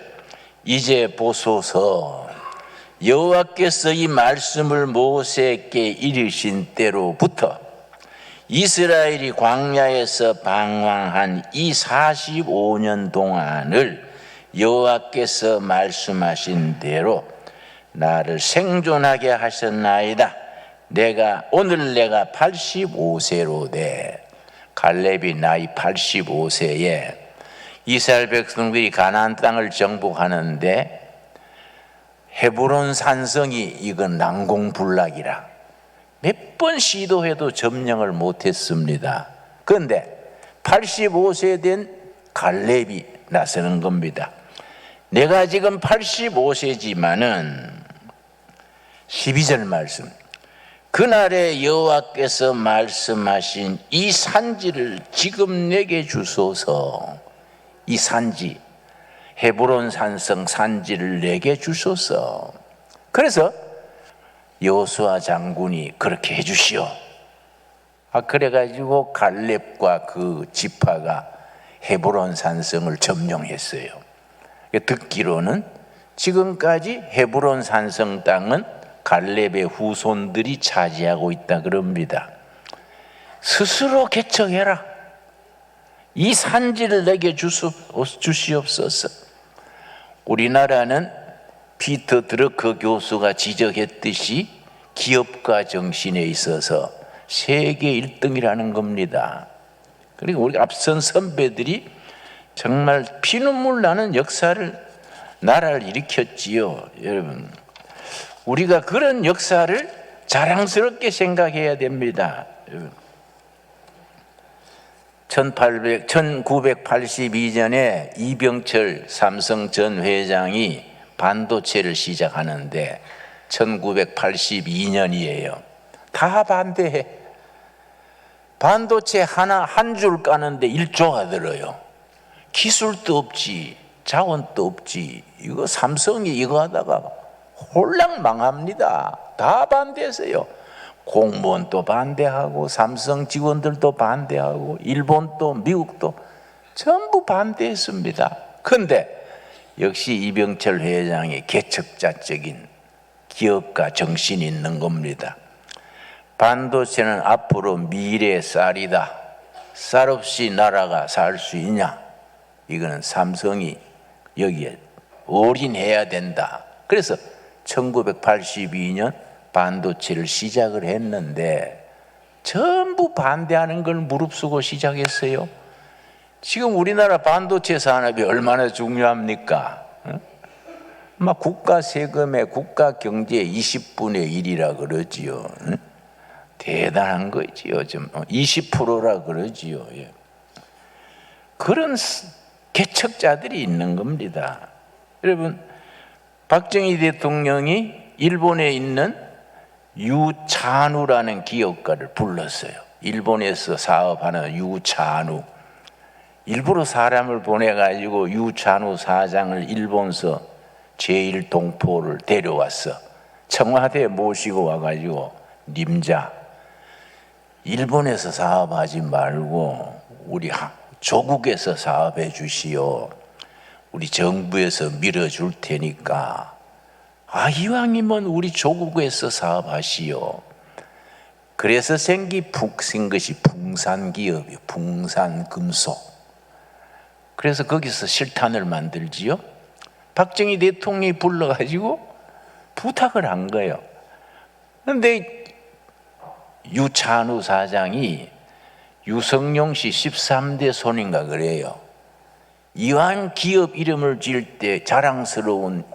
이제 보소서, 여호와께서 이 말씀을 모세에게 이르신 때로부터 이스라엘이 광야에서 방황한 이 45년 동안을 여호와께서 말씀하신 대로 나를 생존하게 하셨나이다. 오늘 내가 85세로 돼. 갈렙이 나이 85세에 이스라엘 백성들이 가나안 땅을 정복하는데 헤브론 산성이 이건 난공불락이라 몇 번 시도해도 점령을 못했습니다. 그런데 85세 된 갈렙이 나서는 겁니다. 내가 지금 85세지만은 12절 말씀, 그날에 여호와께서 말씀하신 이 산지를 지금 내게 주소서. 이 산지, 헤브론 산성 산지를 내게 주소서. 그래서 여호수아 장군이 그렇게 해주시오. 그래가지고 갈렙과 그 지파가 헤브론 산성을 점령했어요. 듣기로는 지금까지 헤브론 산성 땅은 갈렙의 후손들이 차지하고 있다 그럽니다. 스스로 개척해라. 이 산지를 내게 주시옵소서. 우리나라는 피터 드러커 교수가 지적했듯이 기업가 정신에 있어서 세계 1등이라는 겁니다. 그리고 우리 앞선 선배들이 정말 피눈물 나는 나라를 일으켰지요. 여러분, 우리가 그런 역사를 자랑스럽게 생각해야 됩니다. 1982년에 이병철 삼성 전 회장이 반도체를 시작하는데 1982년이에요. 다 반대해. 반도체 하나 한 줄 까는데 1조가 들어요. 기술도 없지, 자원도 없지. 이거 삼성이 이거 하다가 홀랑 망합니다. 다 반대했어요. 공무원도 반대하고 삼성 직원들도 반대하고 일본도 미국도 전부 반대했습니다. 그런데 역시 이병철 회장의 개척자적인 기업가 정신이 있는 겁니다. 반도체는 앞으로 미래의 쌀이다. 쌀 없이 나라가 살 수 있냐? 이거는 삼성이 여기에 올인해야 된다. 그래서 1982년 반도체를 시작을 했는데 전부 반대하는 걸 무릅쓰고 시작했어요. 지금 우리나라 반도체 산업이 얼마나 중요합니까? 막 국가 세금의 국가 경제의 20분의 1이라 그러지요. 대단한 거지요. 좀 20%라 그러지요. 예. 그런 개척자들이 있는 겁니다. 여러분, 박정희 대통령이 일본에 있는 유찬우라는 기업가를 불렀어요. 일본에서 사업하는 유찬우. 일부러 사람을 보내가지고 유찬우 사장을 일본서 제1동포를 데려왔어. 청와대에 모시고 와가지고, 님자, 일본에서 사업하지 말고 우리 조국에서 사업해 주시오. 우리 정부에서 밀어줄 테니까 이왕이면 우리 조국에서 사업하시오. 그래서 생긴 것이 붕산기업이요. 붕산금속. 그래서 거기서 실탄을 만들지요. 박정희 대통령이 불러가지고 부탁을 한 거예요. 그런데 유찬우 사장이 유성룡 씨 13대 손인가 그래요. 이왕 기업 이름을 지을 때 자랑스러운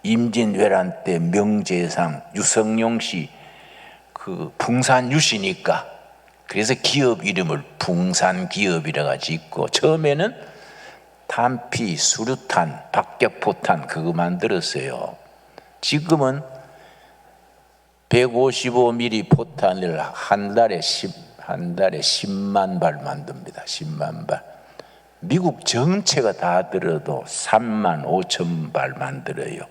임진왜란 때 명재상 유성룡 씨 그 붕산유씨니까 그래서 기업 이름을 붕산기업이라고 짓고 처음에는 탄피, 수류탄, 박격포탄 그거 만들었어요. 지금은 155mm 포탄을 한 달에 10만 발 만듭니다. 10만 발. 미국 전체가 다 들어도 3만 5천 발 만들어요.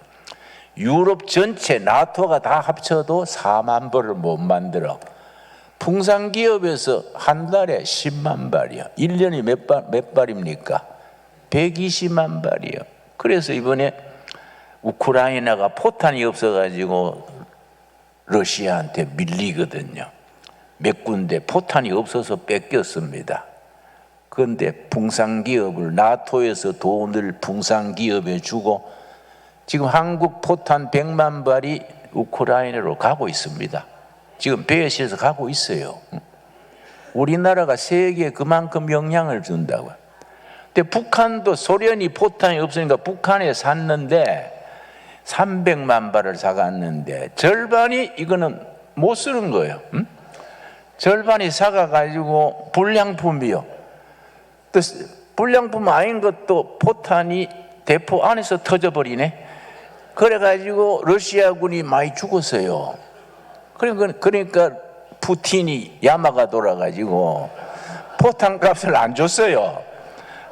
유럽 전체 나토가 다 합쳐도 4만 발을 못 만들어. 풍산기업에서 한 달에 10만 발이요. 1년이 몇 발입니까? 120만 발이요. 그래서 이번에 우크라이나가 포탄이 없어가지고 러시아한테 밀리거든요. 몇 군데 포탄이 없어서 뺏겼습니다. 그런데 붕산기업을 나토에서 돈을 붕산기업에 주고 지금 한국 포탄 100만 발이 우크라이나로 가고 있습니다. 지금 배에 실어서 가고 있어요. 우리나라가 세계에 그만큼 영향을 준다고요. 근데 북한도 소련이 포탄이 없으니까 북한에 샀는데 300만 발을 사갔는데 절반이 이거는 못 쓰는 거예요. 절반이 사가가지고 불량품이요. 또 불량품 아닌 것도 포탄이 대포 안에서 터져버리네. 그래가지고 러시아군이 많이 죽었어요. 그러니까 푸틴이 야마가 돌아가지고 포탄 값을 안 줬어요.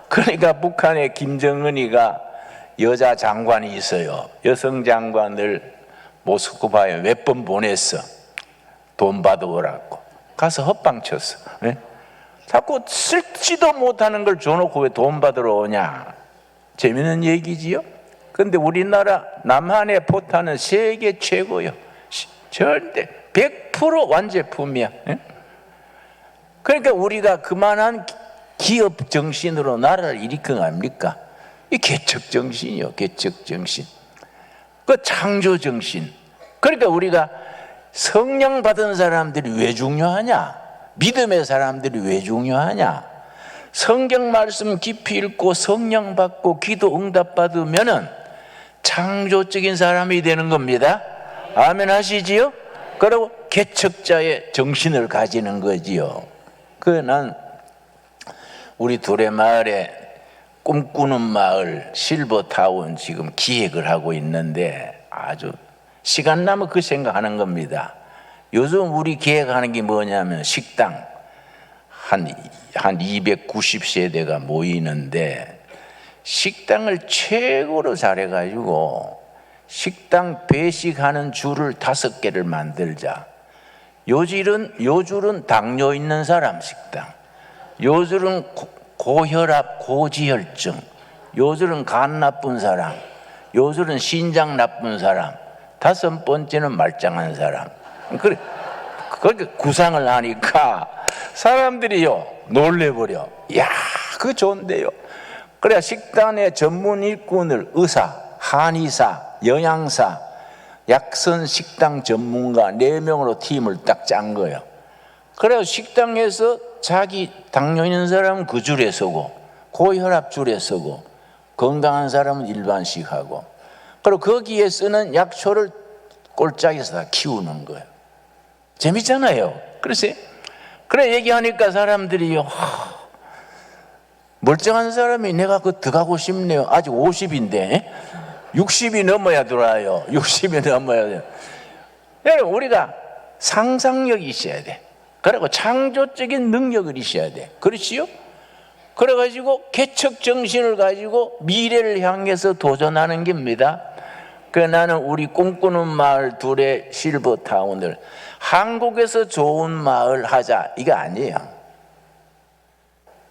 그러니까 북한의 김정은이가 여자 장관이 있어요. 여성 장관을 모스크바에 몇 번 보냈어. 돈 받아오라고. 가서 헛방쳤어. 네? 자꾸 쓸지도 못하는 걸 줘놓고 왜 돈 받으러 오냐. 재밌는 얘기지요. 그런데 우리나라 남한의 포탄은 세계 최고요. 절대 100% 완제품이야. 네? 그러니까 우리가 그만한 기업 정신으로 나라를 일으킨 거 아닙니까? 이 개척 정신이요. 개척 정신. 그 창조 정신. 그러니까 우리가 성령 받은 사람들이 왜 중요하냐? 믿음의 사람들이 왜 중요하냐? 성경 말씀 깊이 읽고 성령 받고 기도 응답 받으면은 창조적인 사람이 되는 겁니다. 아멘 하시지요? 그리고 개척자의 정신을 가지는 거지요. 난 우리 두레마을에 꿈꾸는 마을 실버타운 지금 기획을 하고 있는데 아주 시간 나면 그 생각하는 겁니다. 요즘 우리 계획하는 게 뭐냐면 식당 한 290세대가 모이는데 식당을 최고로 잘해가지고 식당 배식하는 줄을 5개를 만들자. 요줄은 당뇨 있는 사람 식당, 요줄은 고혈압, 고지혈증, 요줄은 간 나쁜 사람, 요줄은 신장 나쁜 사람, 5번째는 말짱한 사람. 그렇게 구상을 하니까 사람들이요 놀래버려. 야, 그거 좋은데요. 그래야 식단의 전문 일꾼을 의사, 한의사, 영양사, 약선 식당 전문가 4명으로 팀을 딱 짠 거예요. 그래서 식당에서 자기 당뇨 있는 사람은 그 줄에 서고, 고혈압 줄에 서고, 건강한 사람은 일반식 하고, 그리고 거기에 쓰는 약초를 꼴짝에서 다 키우는 거예요. 재밌잖아요. 그래 얘기하니까 사람들이요, 멀쩡한 사람이 내가 그거 들어가고 싶네요. 아직 50인데 60이 넘어야 들어와요. 60이 넘어야 돼요. 여러분, 우리가 상상력이 있어야 돼. 그리고 창조적인 능력을 있어야 돼. 그렇지요? 그래가지고 개척정신을 가지고 미래를 향해서 도전하는 겁니다. 나는 우리 꿈꾸는 마을 둘의 실버타운을 한국에서 좋은 마을 하자, 이거 아니에요.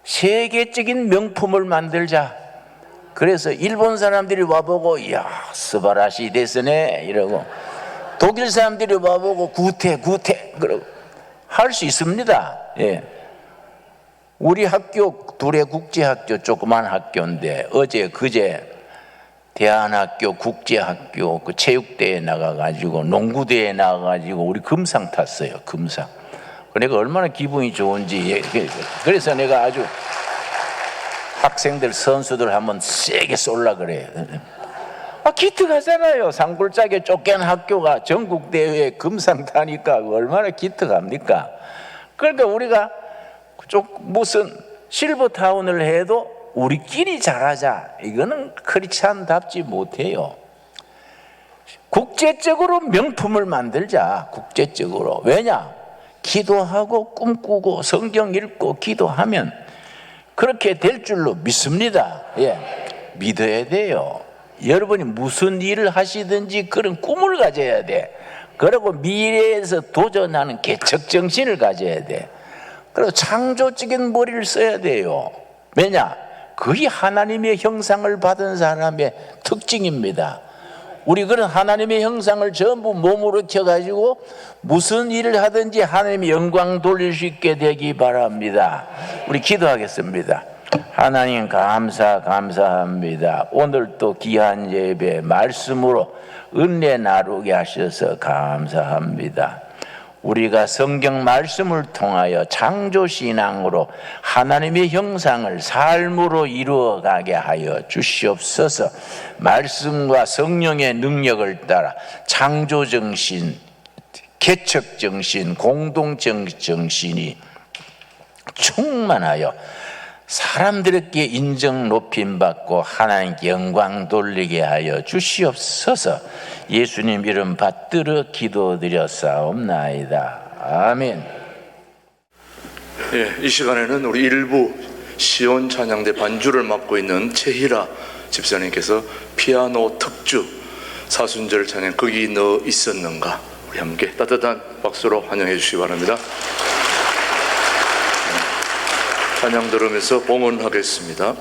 세계적인 명품을 만들자. 그래서 일본 사람들이 와보고 이야 스바라시 데스네 이러고, 독일 사람들이 와보고 구태 그러고 할 수 있습니다. 예. 우리 학교 둘의 국제학교 조그만 학교인데 어제 그제 대한학교 국제학교 그 체육대회에 나가가지고 농구대회에 나가가지고 우리 금상 탔어요. 금상. 내가 얼마나 기분이 좋은지. 그래서 내가 아주 학생들 선수들 한번 세게 쏠라 그래요. 기특하잖아요. 산골짜기에 쫓겨난 학교가 전국대회에 금상 타니까 얼마나 기특합니까? 그러니까 우리가 무슨 실버타운을 해도 우리끼리 잘하자, 이거는 크리스찬답지 못해요. 국제적으로 명품을 만들자. 국제적으로. 왜냐? 기도하고 꿈꾸고 성경 읽고 기도하면 그렇게 될 줄로 믿습니다. 예, 믿어야 돼요. 여러분이 무슨 일을 하시든지 그런 꿈을 가져야 돼. 그리고 미래에서 도전하는 개척정신을 가져야 돼. 그리고 창조적인 머리를 써야 돼요. 왜냐? 그게 하나님의 형상을 받은 사람의 특징입니다. 우리 그런 하나님의 형상을 전부 몸으로 켜가지고 무슨 일을 하든지 하나님의 영광 돌릴 수 있게 되기 바랍니다. 우리 기도하겠습니다. 하나님 감사합니다. 오늘 또 귀한 예배 말씀으로 은혜 나누게 하셔서 감사합니다. 우리가 성경 말씀을 통하여 창조신앙으로 하나님의 형상을 삶으로 이루어가게 하여 주시옵소서. 말씀과 성령의 능력을 따라 창조정신, 개척정신, 공동정신이 충만하여 사람들에게 인정 높임 받고 하나님께 영광 돌리게 하여 주시옵소서. 예수님 이름 받들어 기도드렸사옵나이다. 아멘. 이 시간에는 우리 일부 시온 찬양대 반주를 맡고 있는 최희라 집사님께서 피아노 특주 사순절 찬양 거기 너 있었는가, 우리 함께 따뜻한 박수로 환영해 주시기 바랍니다. 찬양 들으면서 봉헌하겠습니다.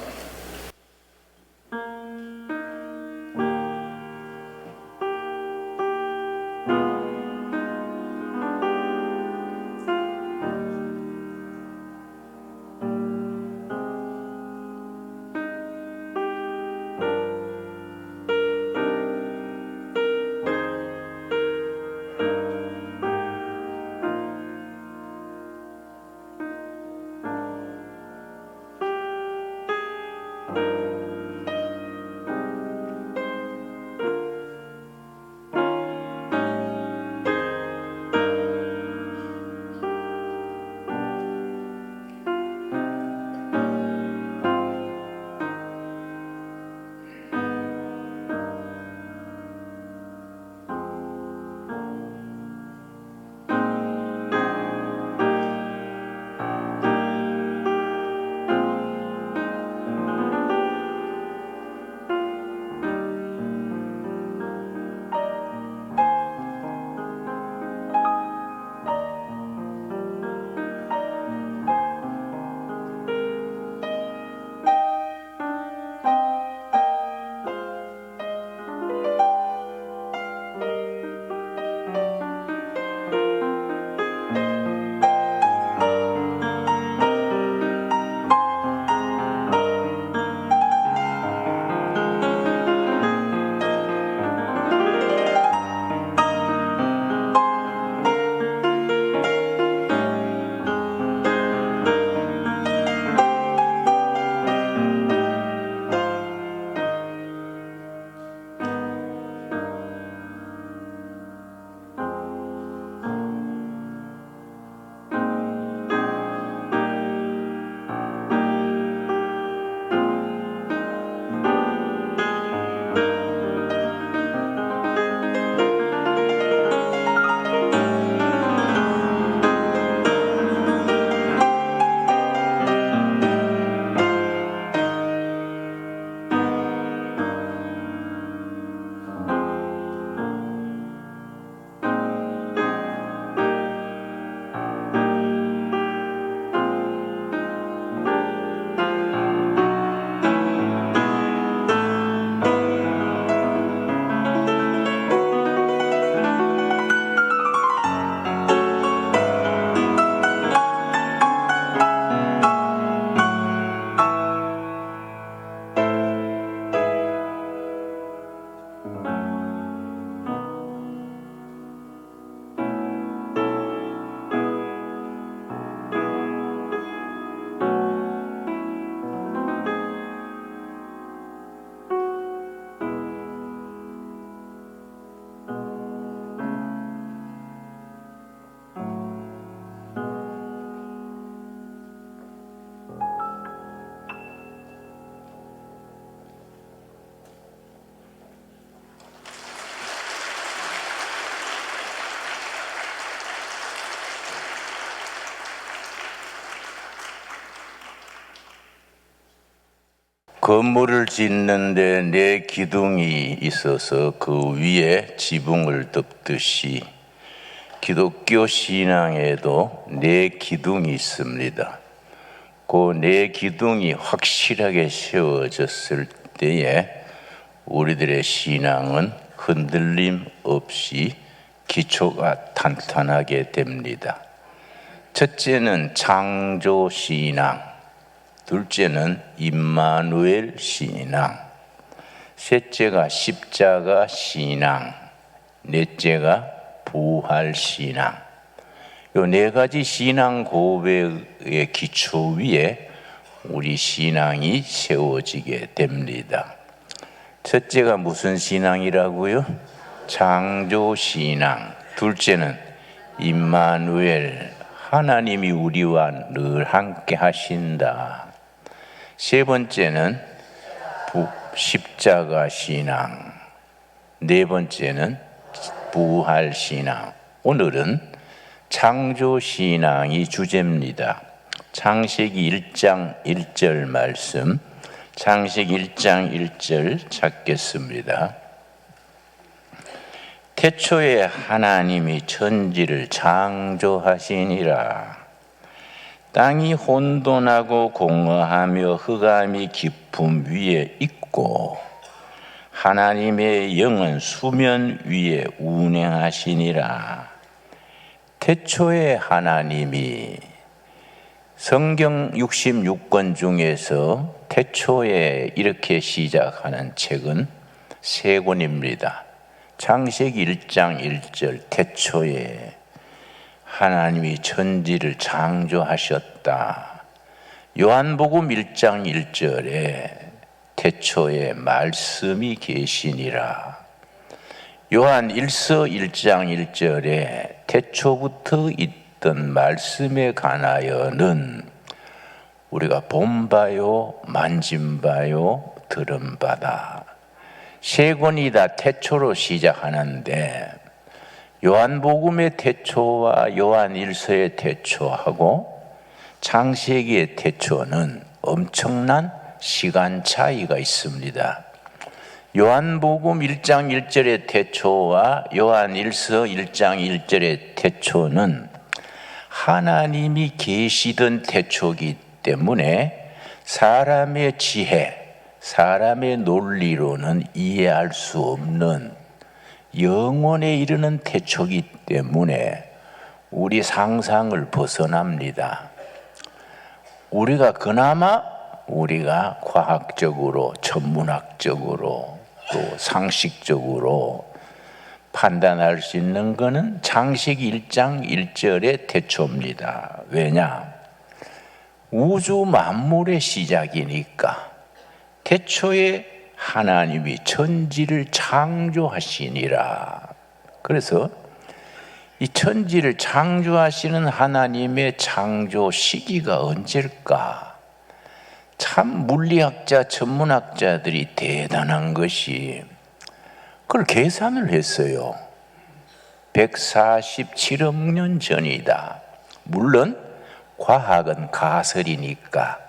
건물을 짓는데 네 기둥이 있어서 그 위에 지붕을 덮듯이 기독교 신앙에도 네 기둥이 있습니다. 그 네 기둥이 확실하게 세워졌을 때에 우리들의 신앙은 흔들림 없이 기초가 탄탄하게 됩니다. 첫째는 창조 신앙, 둘째는 임마누엘 신앙, 셋째가 십자가 신앙, 넷째가 부활 신앙. 요 네 가지 신앙 고백의 기초 위에 우리 신앙이 세워지게 됩니다. 첫째가 무슨 신앙이라고요? 창조 신앙. 둘째는 임마누엘, 하나님이 우리와 늘 함께 하신다. 세 번째는 십자가 신앙. 네 번째는 부활 신앙. 오늘은 창조 신앙이 주제입니다. 창세기 1장 1절 말씀, 창세기 1장 1절 찾겠습니다. 태초에 하나님이 천지를 창조하시니라. 땅이 혼돈하고 공허하며 흑암이 깊음 위에 있고 하나님의 영은 수면 위에 운행하시니라. 태초에 하나님이, 성경 66권 중에서 태초에 이렇게 시작하는 책은 세 권입니다. 창세기 1장 1절 태초에 하나님이 천지를 창조하셨다. 요한복음 1장 1절에 태초에 말씀이 계시니라. 요한 1서 1장 1절에 태초부터 있던 말씀에 관하여는 우리가 본 바요, 만진 바요, 들은 바다. 세 권이 다 태초로 시작하는데 요한복음의 태초와 요한 1서의 태초하고 창세기의 태초는 엄청난 시간 차이가 있습니다. 요한복음 1장 1절의 태초와 요한 1서 1장 1절의 태초는 하나님이 계시던 태초이기 때문에 사람의 지혜, 사람의 논리로는 이해할 수 없는 영원에 이르는 태초이기 때문에 우리 상상을 벗어납니다. 우리가 그나마 과학적으로, 천문학적으로, 또 상식적으로 판단할 수 있는 것은 창세기 1장 1절의 태초입니다. 왜냐? 우주 만물의 시작이니까. 태초에 하나님이 천지를 창조하시니라. 그래서 이 천지를 창조하시는 하나님의 창조 시기가 언제일까? 참 물리학자, 천문학자들이 대단한 것이 그걸 계산을 했어요. 147억 년 전이다. 물론 과학은 가설이니까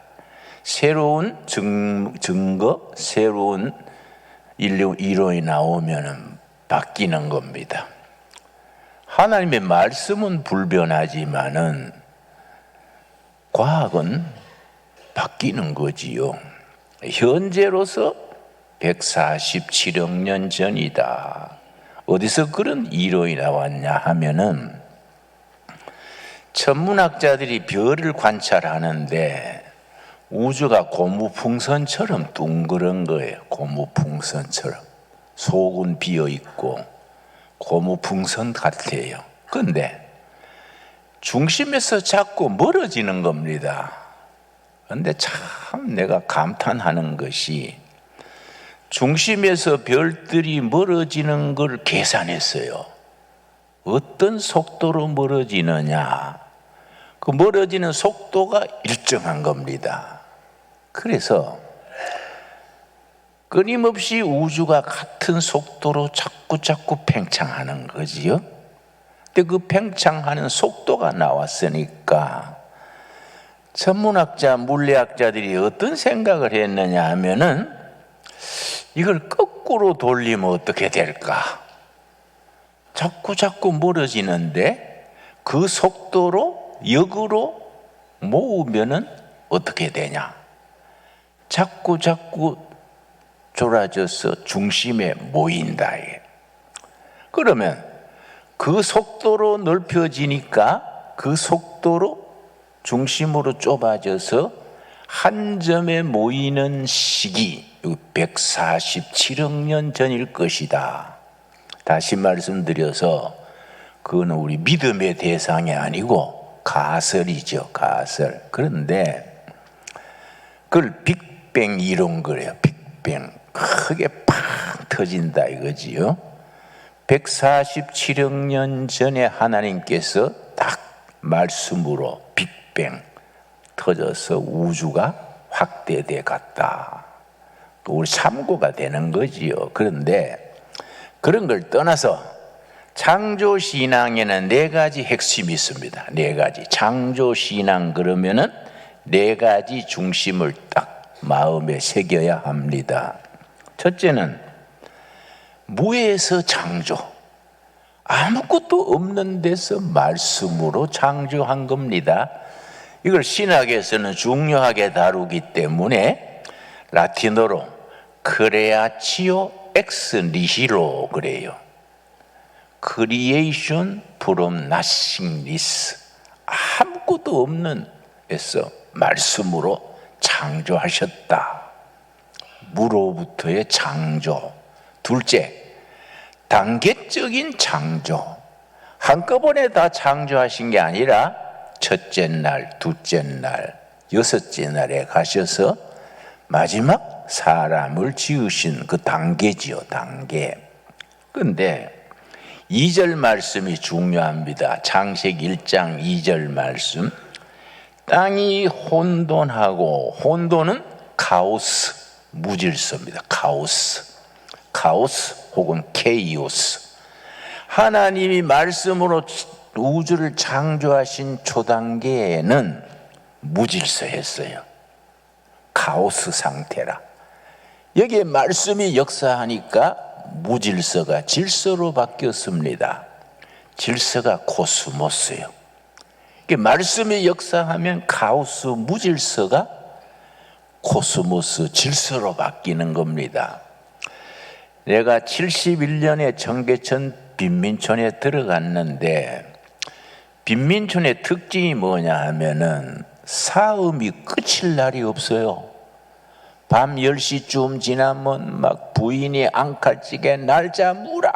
새로운 증거, 새로운 이론이 나오면 바뀌는 겁니다. 하나님의 말씀은 불변하지만은 과학은 바뀌는 거지요. 현재로서 147억 년 전이다. 어디서 그런 이론이 나왔냐 하면은 천문학자들이 별을 관찰하는데 우주가 고무풍선처럼 둥그런 거예요. 고무풍선처럼 속은 비어 있고 고무풍선 같아요. 그런데 중심에서 자꾸 멀어지는 겁니다. 그런데 참 내가 감탄하는 것이 중심에서 별들이 멀어지는 걸 계산했어요. 어떤 속도로 멀어지느냐? 그 멀어지는 속도가 일정한 겁니다. 그래서 끊임없이 우주가 같은 속도로 자꾸 팽창하는 거지요. 근데 그 팽창하는 속도가 나왔으니까 천문학자, 물리학자들이 어떤 생각을 했느냐 하면은 이걸 거꾸로 돌리면 어떻게 될까? 자꾸 멀어지는데 그 속도로 역으로 모으면은 어떻게 되냐? 자꾸 졸아져서 중심에 모인다. 그러면 그 속도로 넓혀지니까 그 속도로 중심으로 좁아져서 한 점에 모이는 시기 147억 년 전일 것이다. 다시 말씀드려서 그거는 우리 믿음의 대상이 아니고 가설이죠. 가설. 그런데 그걸 빅뱅 이론 그래요. 빅뱅. 크게 팍 터진다 이거지요. 147억 년 전에 하나님께서 딱 말씀으로 빅뱅 터져서 우주가 확대돼 갔다. 우리 참고가 되는 거지요. 그런데 그런 걸 떠나서 창조신앙에는 네 가지 핵심이 있습니다. 네 가지. 창조신앙 그러면은 네 가지 중심을 딱 마음에 새겨야 합니다. 첫째는 무에서 창조. 아무것도 없는 데서 말씀으로 창조한 겁니다. 이걸 신학에서는 중요하게 다루기 때문에 라틴어로 크레아치오 엑스 니히로 그래요. 크리에이션 프롬 나싱리스. 아무것도 없는 데서 말씀으로 창조하셨다. 무로부터의 창조. 둘째, 단계적인 창조. 한꺼번에 다 창조하신 게 아니라 첫째 날, 둘째 날, 여섯째 날에 가셔서 마지막 사람을 지으신 그 단계지요, 단계. 근데 2절 말씀이 중요합니다. 창세기 1장 2절 말씀. 땅이 혼돈하고, 혼돈은 카오스, 무질서입니다. 카오스 혹은 케이오스. 하나님이 말씀으로 우주를 창조하신 초단계에는 무질서했어요. 카오스 상태라. 여기에 말씀이 역사하니까 무질서가 질서로 바뀌었습니다. 질서가 코스모스예요. 말씀이 역사하면 카오스 무질서가 코스모스 질서로 바뀌는 겁니다. 내가 71년에 청계천 빈민촌에 들어갔는데 빈민촌의 특징이 뭐냐 하면은 사음이 끝일 날이 없어요. 밤 10시쯤 지나면 막 부인이 앙칼찌개 날짜 무라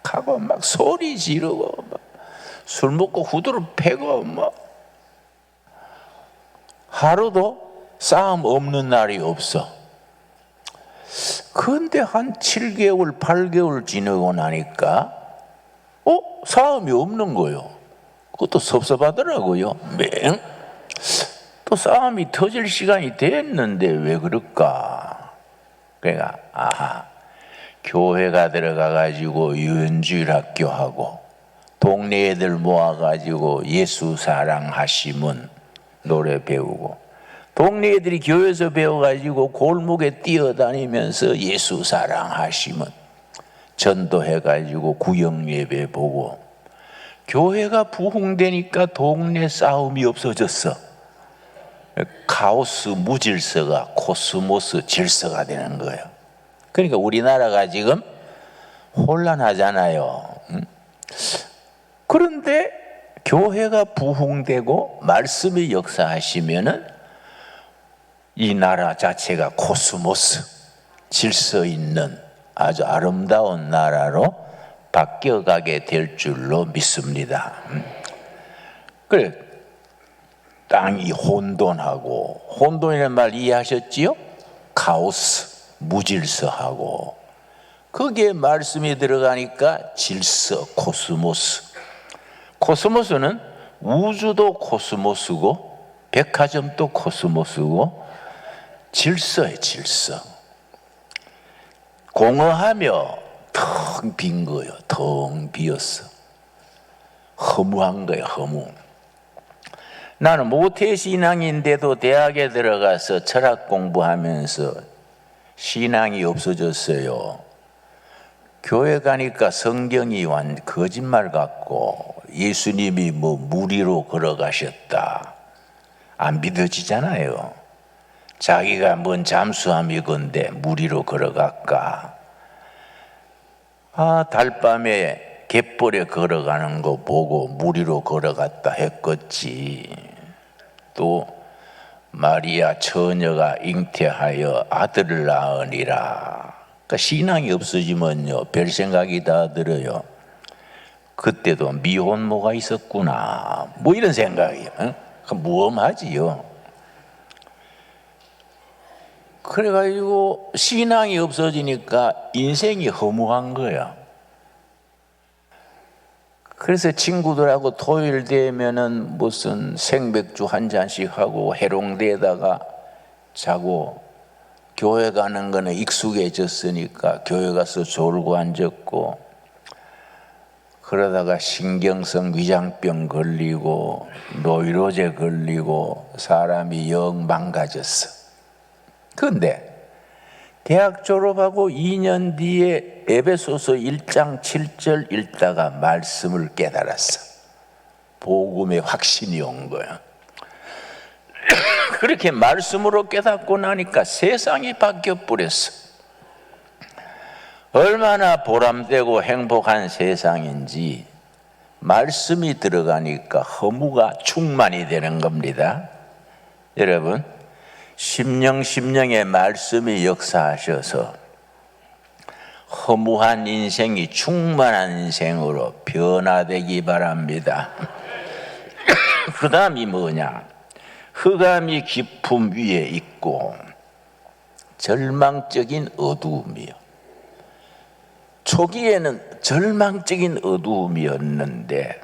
하고 막 소리 지르고 막 술 먹고 후드를 패고 막 하루도 싸움 없는 날이 없어. 그런데 한 7개월, 8개월 지나고 나니까 싸움이 없는 거예요. 그것도 섭섭하더라고요. 또 싸움이 터질 시간이 됐는데 왜 그럴까? 그러니까 교회가 들어가가지고 유연주일 학교하고 동네 애들 모아가지고 예수 사랑하심은 노래 배우고 동네 애들이 교회에서 배워가지고 골목에 뛰어다니면서 예수 사랑하심은 전도해가지고 구역예배 보고 교회가 부흥되니까 동네 싸움이 없어졌어. 카오스 무질서가 코스모스 질서가 되는 거예요. 그러니까 우리나라가 지금 혼란하잖아요. 그런데 교회가 부흥되고 말씀이 역사하시면은 이 나라 자체가 코스모스 질서 있는 아주 아름다운 나라로 바뀌어가게 될 줄로 믿습니다. 그래, 땅이 혼돈하고, 혼돈이라는 말 이해하셨지요? 카오스, 무질서하고, 거기에 말씀이 들어가니까 질서, 코스모스. 코스모스는 우주도 코스모스고 백화점도 코스모스고 질서예요. 질서. 공허하며 텅 빈 거예요. 텅 비었어. 허무한 거예요. 허무. 나는 모태신앙인데도 대학에 들어가서 철학 공부하면서 신앙이 없어졌어요. 교회 가니까 성경이 거짓말 같고 예수님이 뭐 무리로 걸어가셨다 안 믿어지잖아요. 자기가 뭔 잠수함이건데 무리로 걸어갈까. 달밤에 갯벌에 걸어가는 거 보고 무리로 걸어갔다 했겠지. 또 마리아 처녀가 잉태하여 아들을 낳으니라. 그러니까 신앙이 없어지면요 별 생각이 다 들어요. 그때도 미혼모가 있었구나 뭐 이런 생각이요. 무엄하지요. 그래가지고 신앙이 없어지니까 인생이 허무한 거야. 그래서 친구들하고 토요일 되면은 무슨 생맥주 한 잔씩 하고 해롱대에다가 자고, 교회 가는 거는 익숙해졌으니까 교회 가서 졸고 앉았고, 그러다가 신경성 위장병 걸리고 노이로제 걸리고 사람이 영 망가졌어. 그런데 대학 졸업하고 2년 뒤에 에베소서 1장 7절 읽다가 말씀을 깨달았어. 복음의 확신이 온 거야. 그렇게 말씀으로 깨닫고 나니까 세상이 바뀌어 버렸어. 얼마나 보람되고 행복한 세상인지 말씀이 들어가니까 허무가 충만이 되는 겁니다. 여러분, 심령의 말씀이 역사하셔서 허무한 인생이 충만한 인생으로 변화되기 바랍니다. 그 다음이 뭐냐? 흑암이 깊음 위에 있고 절망적인 어두움이요. 초기에는 절망적인 어두움이었는데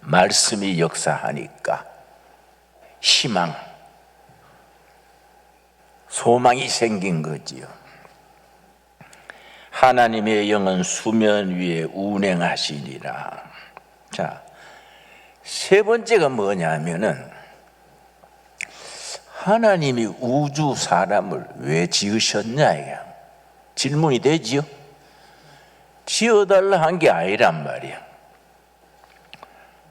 말씀이 역사하니까 희망, 소망이 생긴 거지요. 하나님의 영은 수면 위에 운행하시니라. 자, 세 번째가 뭐냐면은 하나님이 우주 사람을 왜 지으셨냐 이게 질문이 되지요. 지어달라 한 게 아니란 말이야.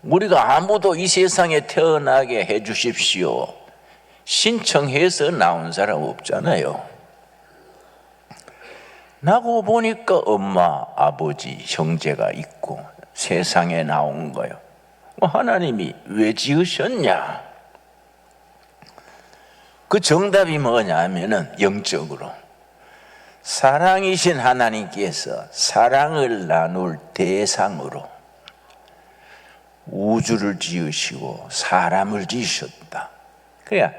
우리가 아무도 이 세상에 태어나게 해 주십시오 신청해서 나온 사람 없잖아요. 나고 보니까 엄마, 아버지, 형제가 있고 세상에 나온 거예요. 하나님이 왜 지으셨냐? 그 정답이 뭐냐면은 영적으로 사랑이신 하나님께서 사랑을 나눌 대상으로 우주를 지으시고 사람을 지으셨다. 그래야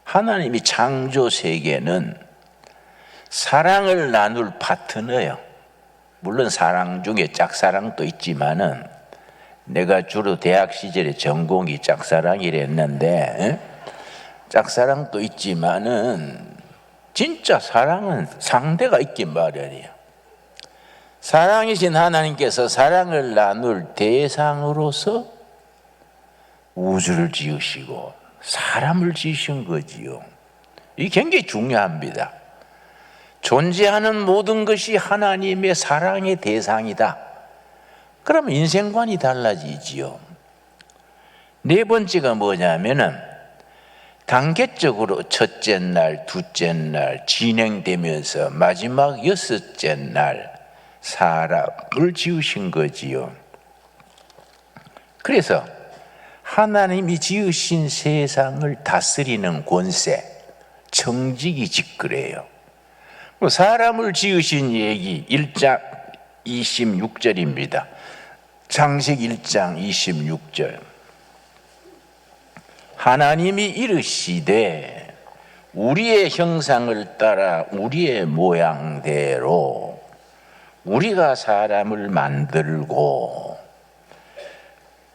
하나님이 창조 세계는 사랑을 나눌 파트너예요. 물론 사랑 중에 짝사랑도 있지만은 내가 주로 대학 시절에 전공이 짝사랑이랬는데 짝사랑도 있지만은 진짜 사랑은 상대가 있긴 마련이에요. 사랑이신 하나님께서 사랑을 나눌 대상으로서 우주를 지으시고 사람을 지으신 거지요. 이게 굉장히 중요합니다. 존재하는 모든 것이 하나님의 사랑의 대상이다. 그러면 인생관이 달라지지요. 네 번째가 뭐냐면은 단계적으로 첫째 날, 둘째 날 진행되면서 마지막 여섯째 날 사람을 지으신 거지요. 그래서 하나님이 지으신 세상을 다스리는 권세, 청지기 직거래요. 사람을 지으신 얘기 1장 26절입니다. 창세기 1장 26절. 하나님이 이르시되 우리의 형상을 따라 우리의 모양대로 우리가 사람을 만들고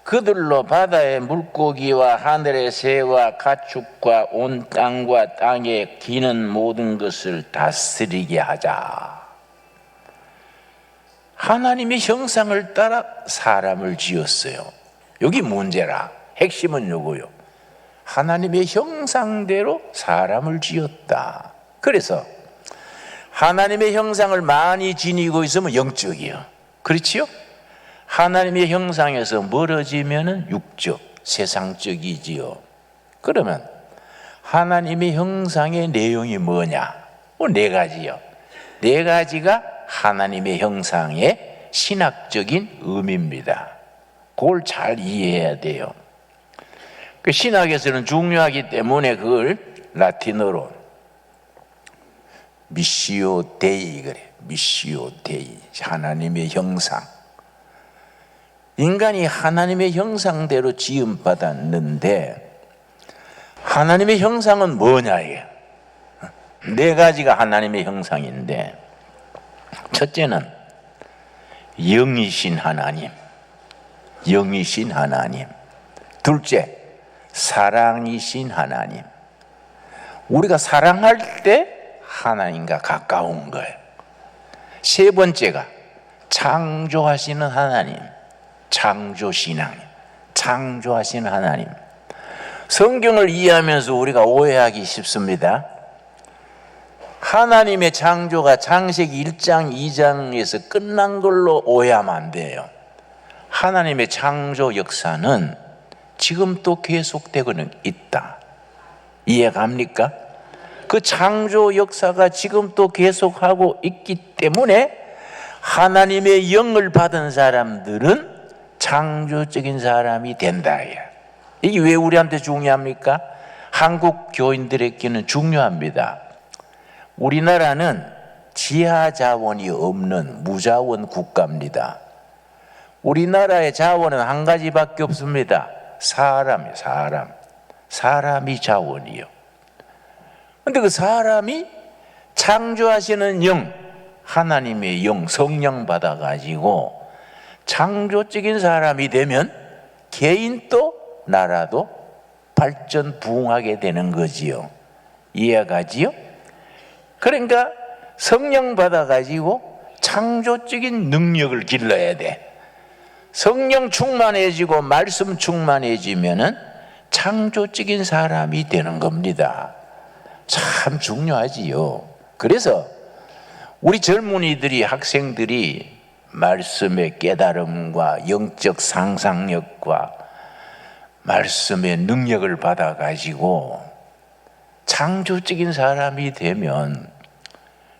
그들로 바다의 물고기와 하늘의 새와 가축과 온 땅과 땅에 기는 모든 것을 다스리게 하자. 하나님의 형상을 따라 사람을 지었어요. 여기 문제라. 핵심은 요거요. 하나님의 형상대로 사람을 지었다. 그래서 하나님의 형상을 많이 지니고 있으면 영적이요. 그렇지요? 하나님의 형상에서 멀어지면 육적, 세상적이지요. 그러면 하나님의 형상의 내용이 뭐냐? 네 가지요. 네 가지가 하나님의 형상의 신학적인 의미입니다. 그걸 잘 이해해야 돼요. 그 신학에서는 중요하기 때문에 그걸 라틴어로 미시오 데이 그래. 미시오 데이. 하나님의 형상. 인간이 하나님의 형상대로 지음받았는데 하나님의 형상은 뭐냐 이게. 네 가지가 하나님의 형상인데 첫째는 영이신 하나님. 영이신 하나님. 둘째, 사랑이신 하나님. 우리가 사랑할 때 하나님과 가까운 거예요. 세 번째가 창조하시는 하나님. 창조신앙. 창조하시는 하나님. 성경을 이해하면서 우리가 오해하기 쉽습니다. 하나님의 창조가 창세기 1장 2장에서 끝난 걸로 오해하면 안 돼요. 하나님의 창조 역사는 지금 또 계속되고 있다. 이해갑니까? 그 창조 역사가 지금 또 계속하고 있기 때문에 하나님의 영을 받은 사람들은 창조적인 사람이 된다. 이게 왜 우리한테 중요합니까? 한국 교인들에게는 중요합니다. 우리나라는 지하 자원이 없는 무자원 국가입니다. 우리나라의 자원은 한 가지밖에 없습니다. 사람이에요. 사람이 자원이요. 근데 그 사람이 창조하시는 영, 하나님의 영, 성령 받아가지고 창조적인 사람이 되면 개인도 나라도 발전 부흥하게 되는 거지요. 이해가지요? 그러니까 성령 받아가지고 창조적인 능력을 길러야 돼. 성령 충만해지고 말씀 충만해지면은 창조적인 사람이 되는 겁니다. 참 중요하지요. 그래서 우리 젊은이들이, 학생들이 말씀의 깨달음과 영적 상상력과 말씀의 능력을 받아가지고 창조적인 사람이 되면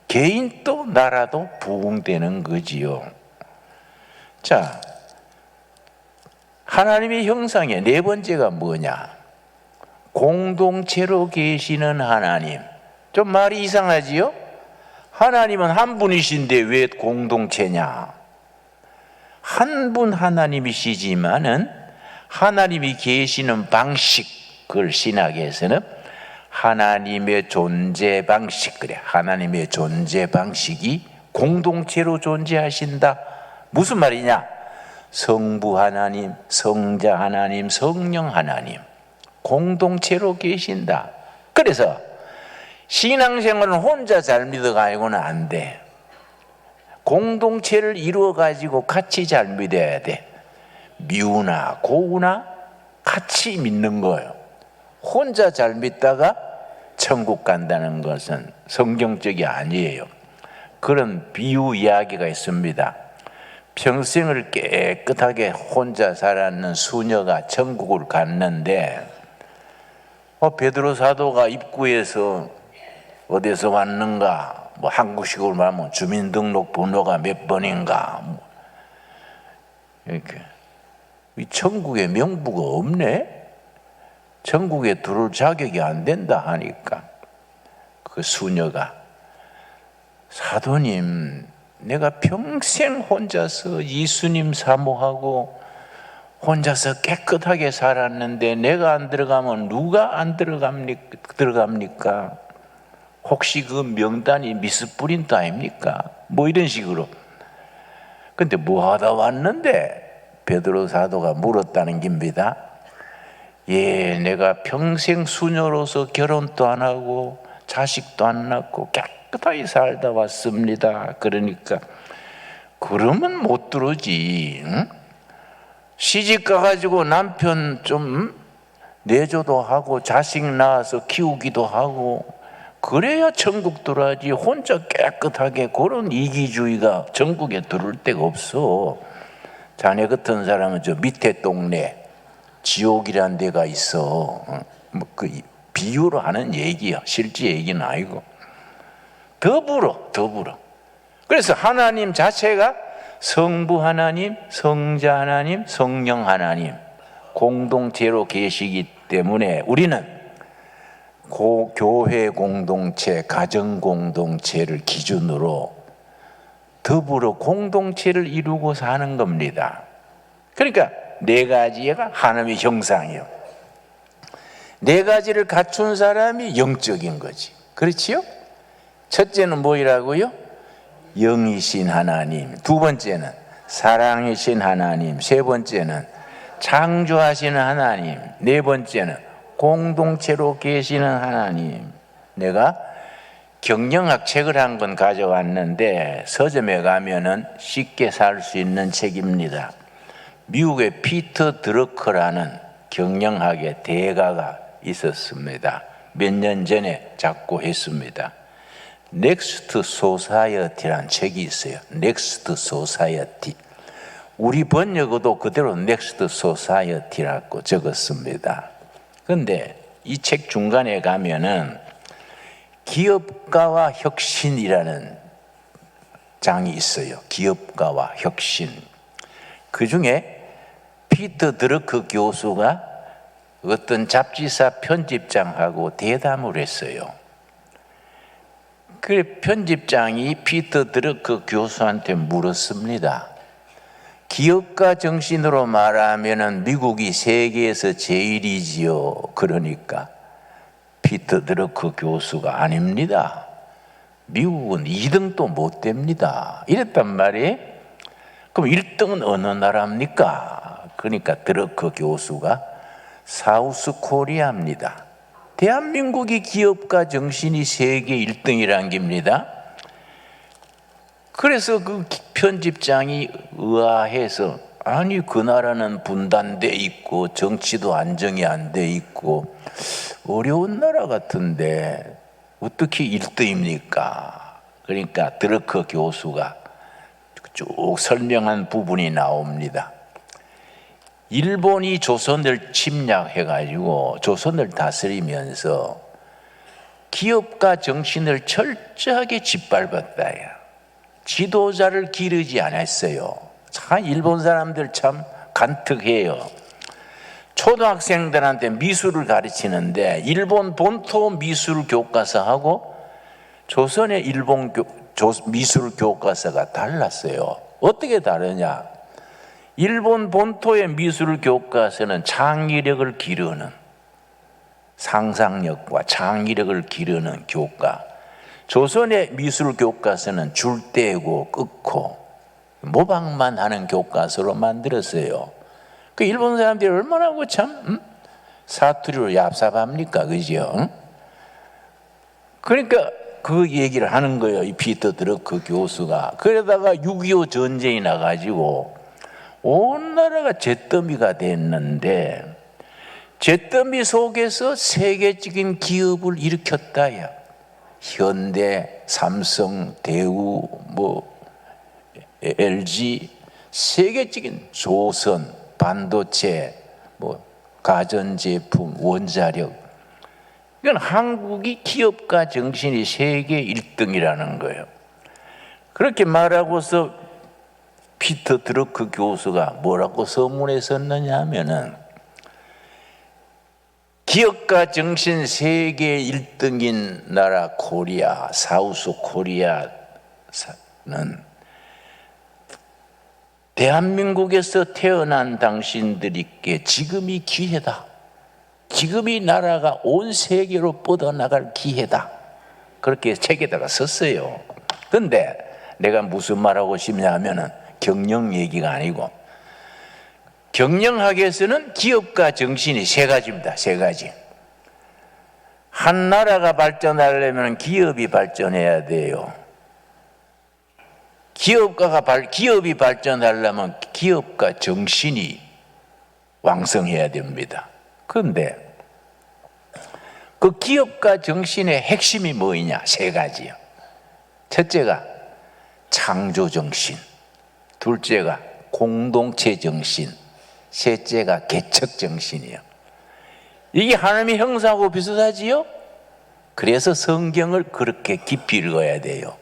개인도 나라도 부흥되는 거지요. 자, 하나님의 형상의 네 번째가 뭐냐? 공동체로 계시는 하나님. 좀 말이 이상하지요? 하나님은 한 분이신데 왜 공동체냐? 한 분 하나님이시지만은 하나님이 계시는 방식, 그걸 신학에서는 하나님의 존재 방식, 그래. 하나님의 존재 방식이 공동체로 존재하신다. 무슨 말이냐? 성부 하나님, 성자 하나님, 성령 하나님. 공동체로 계신다. 그래서 신앙생활은 혼자 잘 믿어가지고는 안 돼. 공동체를 이루어가지고 같이 잘 믿어야 돼. 미우나 고우나 같이 믿는 거예요. 혼자 잘 믿다가 천국 간다는 것은 성경적이 아니에요. 그런 비유 이야기가 있습니다. 평생을 깨끗하게 혼자 살았는 수녀가 천국을 갔는데 베드로 사도가 입구에서 어디서 왔는가, 뭐 한국식으로 말하면 주민등록 번호가 몇 번인가, 이렇게. 이 천국에 명부가 없네. 천국에 들어올 자격이 안 된다 하니까 그 수녀가, 사도님, 내가 평생 혼자서 예수님 사모하고 혼자서 깨끗하게 살았는데 내가 안 들어가면 누가 안 들어갑니까? 혹시 그 명단이 미스프린트 아닙니까? 뭐 이런 식으로. 근데 뭐 하다 왔는데? 베드로 사도가 물었다는 겁니다. 예, 내가 평생 수녀로서 결혼도 안 하고 자식도 안 낳고 깨끗하게 살다 왔습니다. 그러니까 그러면 못 들어오지. 응? 시집 가가지고 남편 좀 내조도 하고 자식 낳아서 키우기도 하고 그래야 천국 들어야지. 혼자 깨끗하게 그런 이기주의가 전국에 들어올 데가 없어. 자네 같은 사람은 저 밑에 동네 지옥이란 데가 있어. 그 비유로 하는 얘기야. 실제 얘기는 아니고. 더불어. 그래서 하나님 자체가 성부 하나님, 성자 하나님, 성령 하나님 공동체로 계시기 때문에 우리는 교회 공동체, 가정 공동체를 기준으로 더불어 공동체를 이루고 사는 겁니다. 그러니까 네 가지가 하나님의 형상이요. 네 가지를 갖춘 사람이 영적인 거지. 그렇지요? 첫째는 뭐이라고요? 영이신 하나님. 두 번째는 사랑이신 하나님. 세 번째는 창조하시는 하나님. 네 번째는 공동체로 계시는 하나님. 내가 경영학 책을 한 권 가져왔는데 서점에 가면은 쉽게 살 수 있는 책입니다. 미국의 피터 드러커라는 경영학의 대가가 있었습니다. 몇 년 전에 작고했습니다. 넥스트 소사이어티라는 책이 있어요. 넥스트 소사이어티. 우리 번역어도 그대로 넥스트 소사이어티라고 적었습니다. 그런데 이 책 중간에 가면은 기업가와 혁신이라는 장이 있어요. 기업가와 혁신. 그 중에 피터 드러크 교수가 어떤 잡지사 편집장하고 대담을 했어요. 그 편집장이 피터 드러크 교수한테 물었습니다. 기업가 정신으로 말하면 미국이 세계에서 제일이지요. 그러니까 피터 드러크 교수가 아닙니다. 미국은 2등도 못 됩니다. 이랬단 말이에요. 그럼 1등은 어느 나라입니까? 그러니까 드러크 교수가 사우스 코리아입니다. 대한민국이 기업가 정신이 세계 1등이란 겁니다. 그래서 그 편집장이 의아해서 아니 그 나라는 분단돼 있고 정치도 안정이 안 돼 있고 어려운 나라 같은데 어떻게 1등입니까? 그러니까 드러크 교수가 쭉 설명한 부분이 나옵니다. 일본이 조선을 침략해가지고 조선을 다스리면서 기업가 정신을 철저하게 짓밟았다야. 지도자를 기르지 않았어요. 참 일본 사람들 참 간특해요. 초등학생들한테 미술을 가르치는데 일본 본토 미술 교과서하고 조선의 일본 미술 교과서가 달랐어요. 어떻게 다르냐? 일본 본토의 미술 교과서는 창의력을 기르는 상상력과 창의력을 기르는 교과. 조선의 미술 교과서는 줄 떼고 끊고 모방만 하는 교과서로 만들었어요. 그 일본 사람들이 얼마나 참 사투리로 얍삽합니까, 그죠? 그러니까 그 얘기를 하는 거예요, 이 피터 드러크 교수가. 그러다가 6.25 전쟁이 나가지고 온 나라가 잿더미가 됐는데 잿더미 속에서 세계적인 기업을 일으켰다야. 현대, 삼성, 대우, LG, 세계적인 조선, 반도체, 가전제품, 원자력. 이건 한국이 기업가 정신이 세계 1등이라는 거예요. 그렇게 말하고서 피터 드러크 교수가 뭐라고 서문에 썼느냐 하면은 기업가 정신 세계 1등인 나라 코리아, 사우스 코리아는 대한민국에서 태어난 당신들에게 지금이 기회다. 지금이 나라가 온 세계로 뻗어나갈 기회다. 그렇게 책에다가 썼어요. 그런데 내가 무슨 말하고 싶냐 하면은 경영 얘기가 아니고 경영학에서는 기업가 정신이 세 가지입니다. 세 가지. 한 나라가 발전하려면 기업이 발전해야 돼요. 기업이 발전하려면 기업가 정신이 왕성해야 됩니다. 그런데 그 기업가 정신의 핵심이 뭐냐? 세 가지요. 첫째가 창조 정신, 둘째가 공동체 정신, 셋째가 개척 정신이요. 이게 하나님의 형상하고 비슷하지요? 그래서 성경을 그렇게 깊이 읽어야 돼요.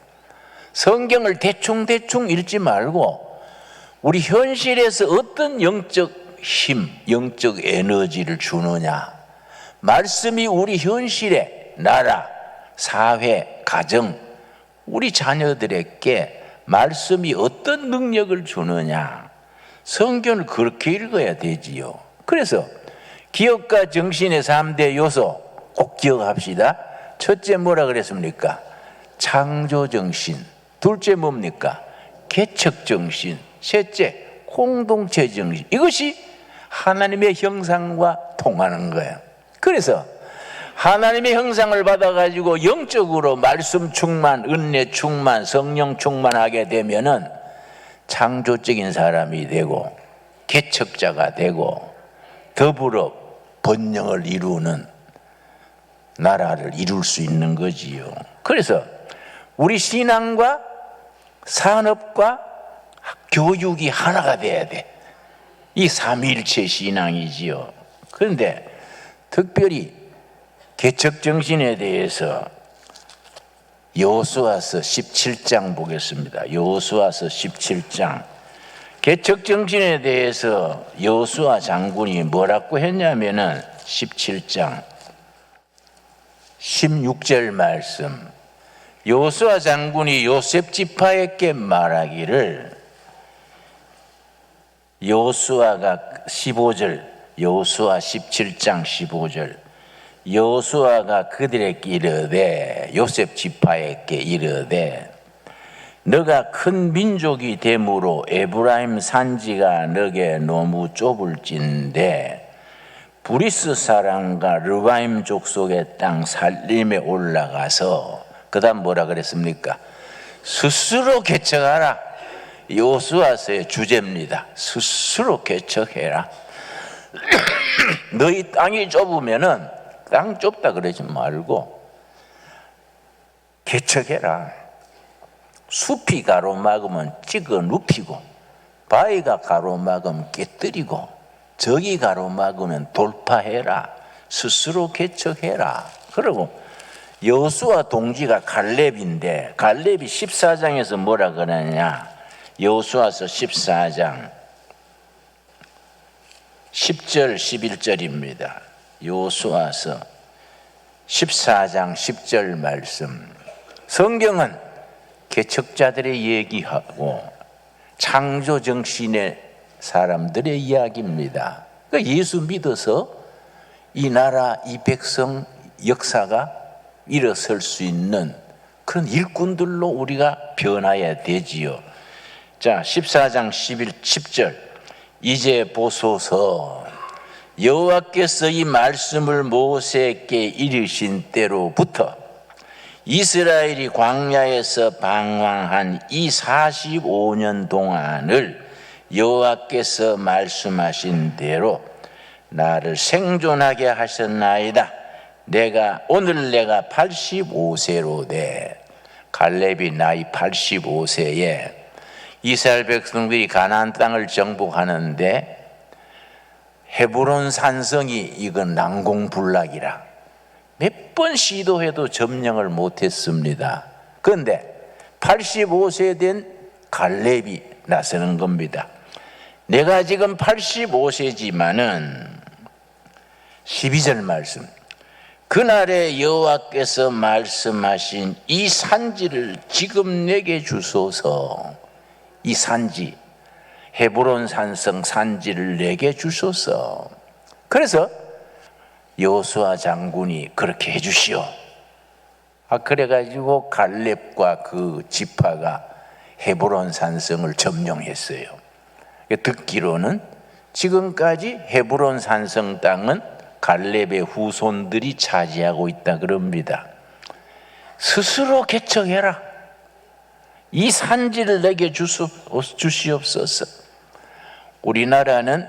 성경을 대충 읽지 말고 우리 현실에서 어떤 영적 힘, 영적 에너지를 주느냐, 말씀이 우리 현실에 나라, 사회, 가정, 우리 자녀들에게 말씀이 어떤 능력을 주느냐, 성경을 그렇게 읽어야 되지요. 그래서 기업가 정신의 3대 요소 꼭 기억합시다. 첫째 뭐라 그랬습니까? 창조 정신. 둘째 뭡니까? 개척 정신. 셋째 공동체 정신. 이것이 하나님의 형상과 통하는 거예요. 그래서 하나님의 형상을 받아가지고 영적으로 말씀 충만, 은혜 충만, 성령 충만하게 되면은 창조적인 사람이 되고 개척자가 되고 더불어 번영을 이루는 나라를 이룰 수 있는 거지요. 그래서 우리 신앙과 산업과 교육이 하나가 돼야 돼. 이 삼위일체 신앙이지요. 그런데 특별히 개척 정신에 대해서 여호수아서 17장 보겠습니다. 여호수아서 17장. 개척 정신에 대해서 여호수아 장군이 뭐라고 했냐면은 17장 16절 말씀. 여호수아 장군이 요셉 지파에게 말하기를, 여호수아가 15절, 여호수아 17장 15절. 여호수아가 그들에게 이르되, 요셉 지파에게 이르되, 너가 큰 민족이 되므로 에브라임 산지가 너게 너무 좁을진데 브리스 사람과 르바임 족속의 땅 살림에 올라가서, 그 다음 뭐라 그랬습니까? 스스로 개척하라. 여호수아서의 주제입니다. 스스로 개척해라. 너희 땅이 좁으면은 땅 좁다 그러지 말고 개척해라. 숲이 가로막으면 찍어 눕히고, 바위가 가로막으면 깨뜨리고, 적이 가로막으면 돌파해라. 스스로 개척해라. 그리고 여호수아 동지가 갈렙인데, 갈렙이 14장에서 뭐라 그러냐? 여호수아서 14장 10절 11절입니다. 여호수아서 14장 10절 말씀. 성경은 개척자들의 얘기하고 창조 정신의 사람들의 이야기입니다. 그러니까 예수 믿어서 이 나라, 이 백성 역사가 일어설 수 있는 그런 일꾼들로 우리가 변화해야 되지요. 자, 14장 10절. 이제 보소서, 여호와께서 이 말씀을 모세에게 이르신 때로부터 이스라엘이 광야에서 방황한 이 45년 동안을 여호와께서 말씀하신 대로 나를 생존하게 하셨나이다. 오늘 내가 85세로 돼. 갈렙이 나이 85세에 이스라엘 백성들이 가나안 땅을 정복하는데 헤브론 산성이 이건 난공불락이라 몇 번 시도해도 점령을 못했습니다. 그런데 85세 된 갈렙이 나서는 겁니다. 내가 지금 85세지만은 12절 말씀, 그날에 여호와께서 말씀하신 이 산지를 지금 내게 주소서. 이 산지, 헤브론 산성 산지를 내게 주소서. 그래서 여호수아 장군이 그렇게 해주시오. 그래가지고 갈렙과 그 지파가 헤브론 산성을 점령했어요. 듣기로는 지금까지 헤브론 산성 땅은 갈렙의 후손들이 차지하고 있다 그럽니다. 스스로 개척해라. 이 산지를 내게 주시옵소서. 우리나라는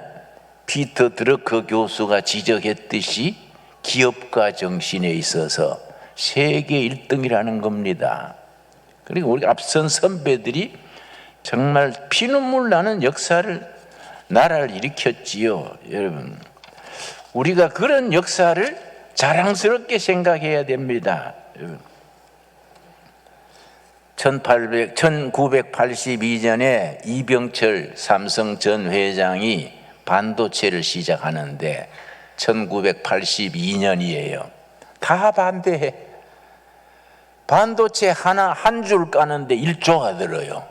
피터 드러커 교수가 지적했듯이 기업가 정신에 있어서 세계 1등이라는 겁니다. 그리고 우리 앞선 선배들이 정말 피눈물 나는 나라를 일으켰지요. 여러분, 우리가 그런 역사를 자랑스럽게 생각해야 됩니다. 1982년에 이병철 삼성 전 회장이 반도체를 시작하는데 1982년이에요. 다 반대해. 반도체 한 줄 까는데 1조가 들어요.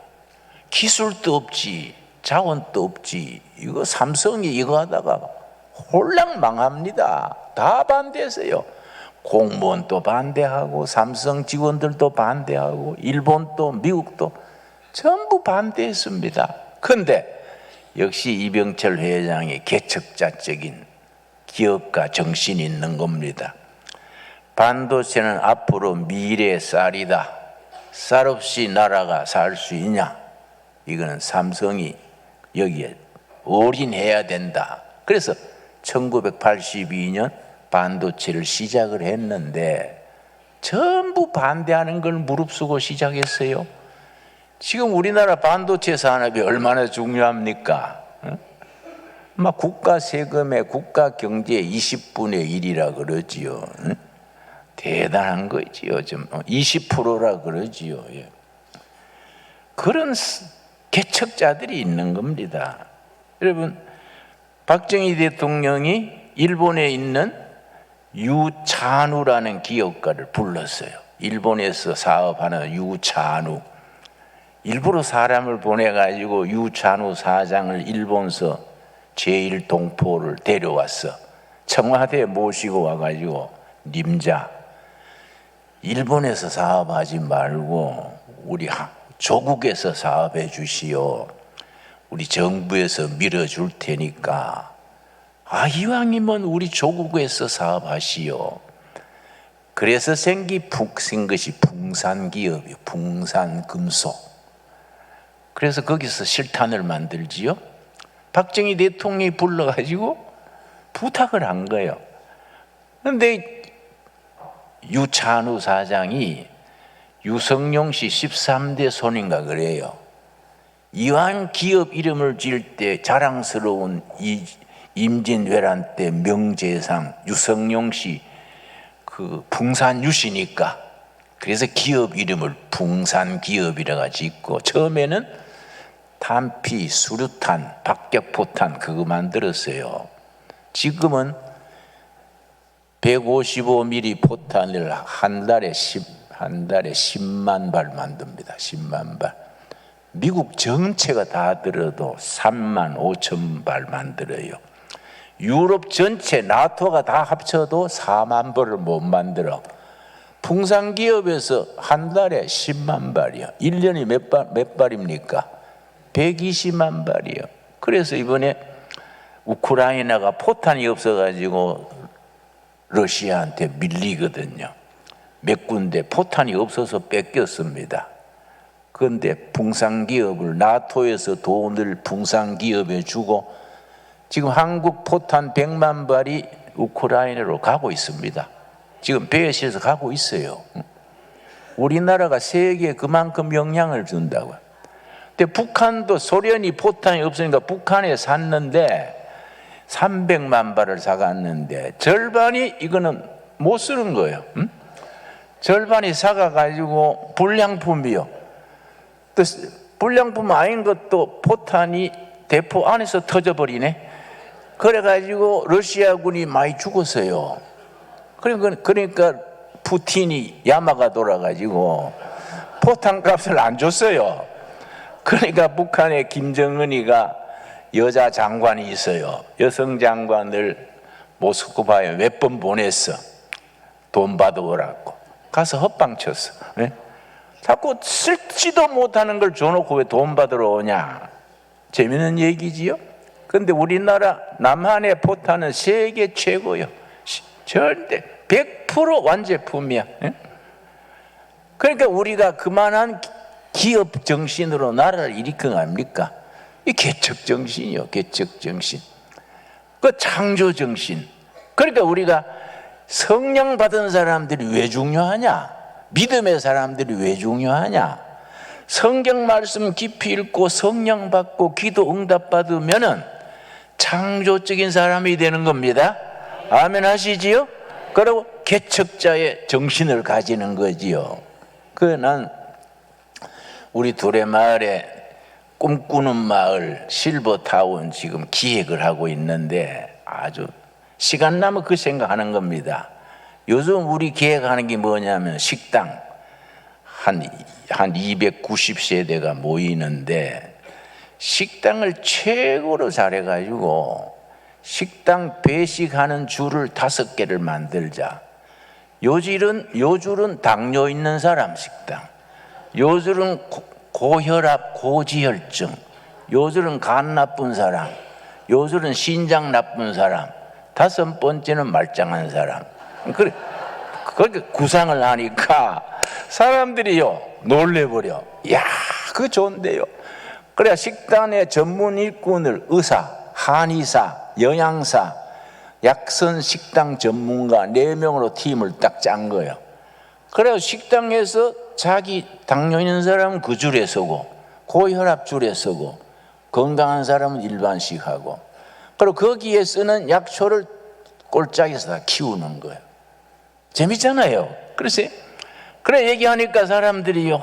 기술도 없지, 자원도 없지. 이거 삼성이 이거 하다가 홀랑 망합니다. 다 반대했어요. 공무원도 반대하고 삼성 직원들도 반대하고 일본도 미국도 전부 반대했습니다. 그런데 역시 이병철 회장의 개척자적인 기업가 정신이 있는 겁니다. 반도체는 앞으로 미래의 쌀이다. 쌀 없이 나라가 살 수 있냐? 이거는 삼성이 여기에 올인해야 된다. 그래서 1982년 반도체를 시작을 했는데 전부 반대하는 걸 무릅쓰고 시작했어요. 지금 우리나라 반도체 산업이 얼마나 중요합니까? 막 국가 세금의 국가 경제의 20분의 1이라 그러지요. 대단한 거지요. 좀 20%라 그러지요. 그런 개척자들이 있는 겁니다. 여러분, 박정희 대통령이 일본에 있는 유찬우라는 기업가를 불렀어요. 일본에서 사업하는 유찬우. 일부러 사람을 보내가지고 유찬우 사장을 일본서 제1동포를 데려왔어. 청와대에 모시고 와가지고, 님자, 일본에서 사업하지 말고 우리 조국에서 사업해 주시오. 우리 정부에서 밀어줄 테니까 이왕이면 우리 조국에서 사업하시오. 그래서 생긴 것이 붕산기업이요. 붕산금속. 그래서 거기서 실탄을 만들지요. 박정희 대통령이 불러가지고 부탁을 한 거예요. 그런데 유찬우 사장이 유성룡 씨 13대 손인가 그래요. 이왕 기업 이름을 지을 때 자랑스러운 임진왜란 때 명재상 유성룡 씨 그 붕산유시니까 그래서 기업 이름을 붕산기업이라고 짓고 처음에는 탄피, 수류탄, 박격포탄 그거 만들었어요. 지금은 155mm 포탄을 한 달에 10만 발 만듭니다. 10만 발. 미국 전체가 다 들어도 3만 5천 발 만들어요. 유럽 전체 나토가 다 합쳐도 4만 발을 못 만들어. 풍산기업에서 한 달에 10만 발이요. 1년이 몇 발입니까? 120만 발이요. 그래서 이번에 우크라이나가 포탄이 없어가지고 러시아한테 밀리거든요. 몇 군데 포탄이 없어서 뺏겼습니다. 그런데 붕산기업을 나토에서 돈을 붕산기업에 주고 지금 한국 포탄 100만 발이 우크라이나로 가고 있습니다. 지금 배에 실어서 가고 있어요. 우리나라가 세계에 그만큼 영향을 준다고요. 근데 북한도 소련이 포탄이 없으니까 북한에 샀는데 300만 발을 사갔는데 절반이 이거는 못 쓰는 거예요. 절반이 사가가지고 불량품이요. 또 불량품 아닌 것도 포탄이 대포 안에서 터져버리네. 그래가지고 러시아군이 많이 죽었어요. 그러니까 푸틴이 야마가 돌아가지고 포탄 값을 안 줬어요. 그러니까 북한의 김정은이가 여자 장관이 있어요. 여성 장관을 모스크바에 몇 번 보냈어. 돈 받아오라고. 가서 헛방쳤어. 네? 자꾸 쓸지도 못하는 걸 줘놓고 왜 돈 받으러 오냐. 재밌는 얘기지요. 그런데 우리나라 남한의 포탄은 세계 최고요. 절대 100% 완제품이야. 네? 그러니까 우리가 그만한 기업 정신으로 나라를 일으킨 거 아닙니까? 이 개척 정신이요. 개척 정신. 그 창조 정신. 그러니까 우리가 성령 받은 사람들이 왜 중요하냐? 믿음의 사람들이 왜 중요하냐? 성경 말씀 깊이 읽고 성령 받고 기도 응답 받으면은 창조적인 사람이 되는 겁니다. 아멘 하시지요? 그리고 개척자의 정신을 가지는 거지요. 난 우리 둘의 마을에 꿈꾸는 마을 실버타운 지금 기획을 하고 있는데 아주 시간 나면 그 생각하는 겁니다. 요즘 우리 기획하는 게 뭐냐면 식당 한 290세대가 모이는데 식당을 최고로 잘해가지고 식당 배식하는 줄을 5개를 만들자. 요줄은 당뇨 있는 사람 식당, 요줄은 고혈압, 고지혈증, 요줄은 간 나쁜 사람, 요줄은 신장 나쁜 사람, 5번째는 말짱한 사람. 그렇게 구상을 하니까 사람들이요 놀래버려. 야, 그거 좋은데요. 그래야 식단의 전문 일꾼을 의사, 한의사, 영양사, 약선 식당 전문가 4명으로 팀을 딱 짠 거예요. 그래서 식당에서 자기 당뇨 있는 사람은 그 줄에 서고 고혈압 줄에 서고 건강한 사람은 일반식 하고, 그리고 거기에 쓰는 약초를 꼴짝에서 다 키우는 거예요. 재밌잖아요. 그래 얘기하니까 사람들이요,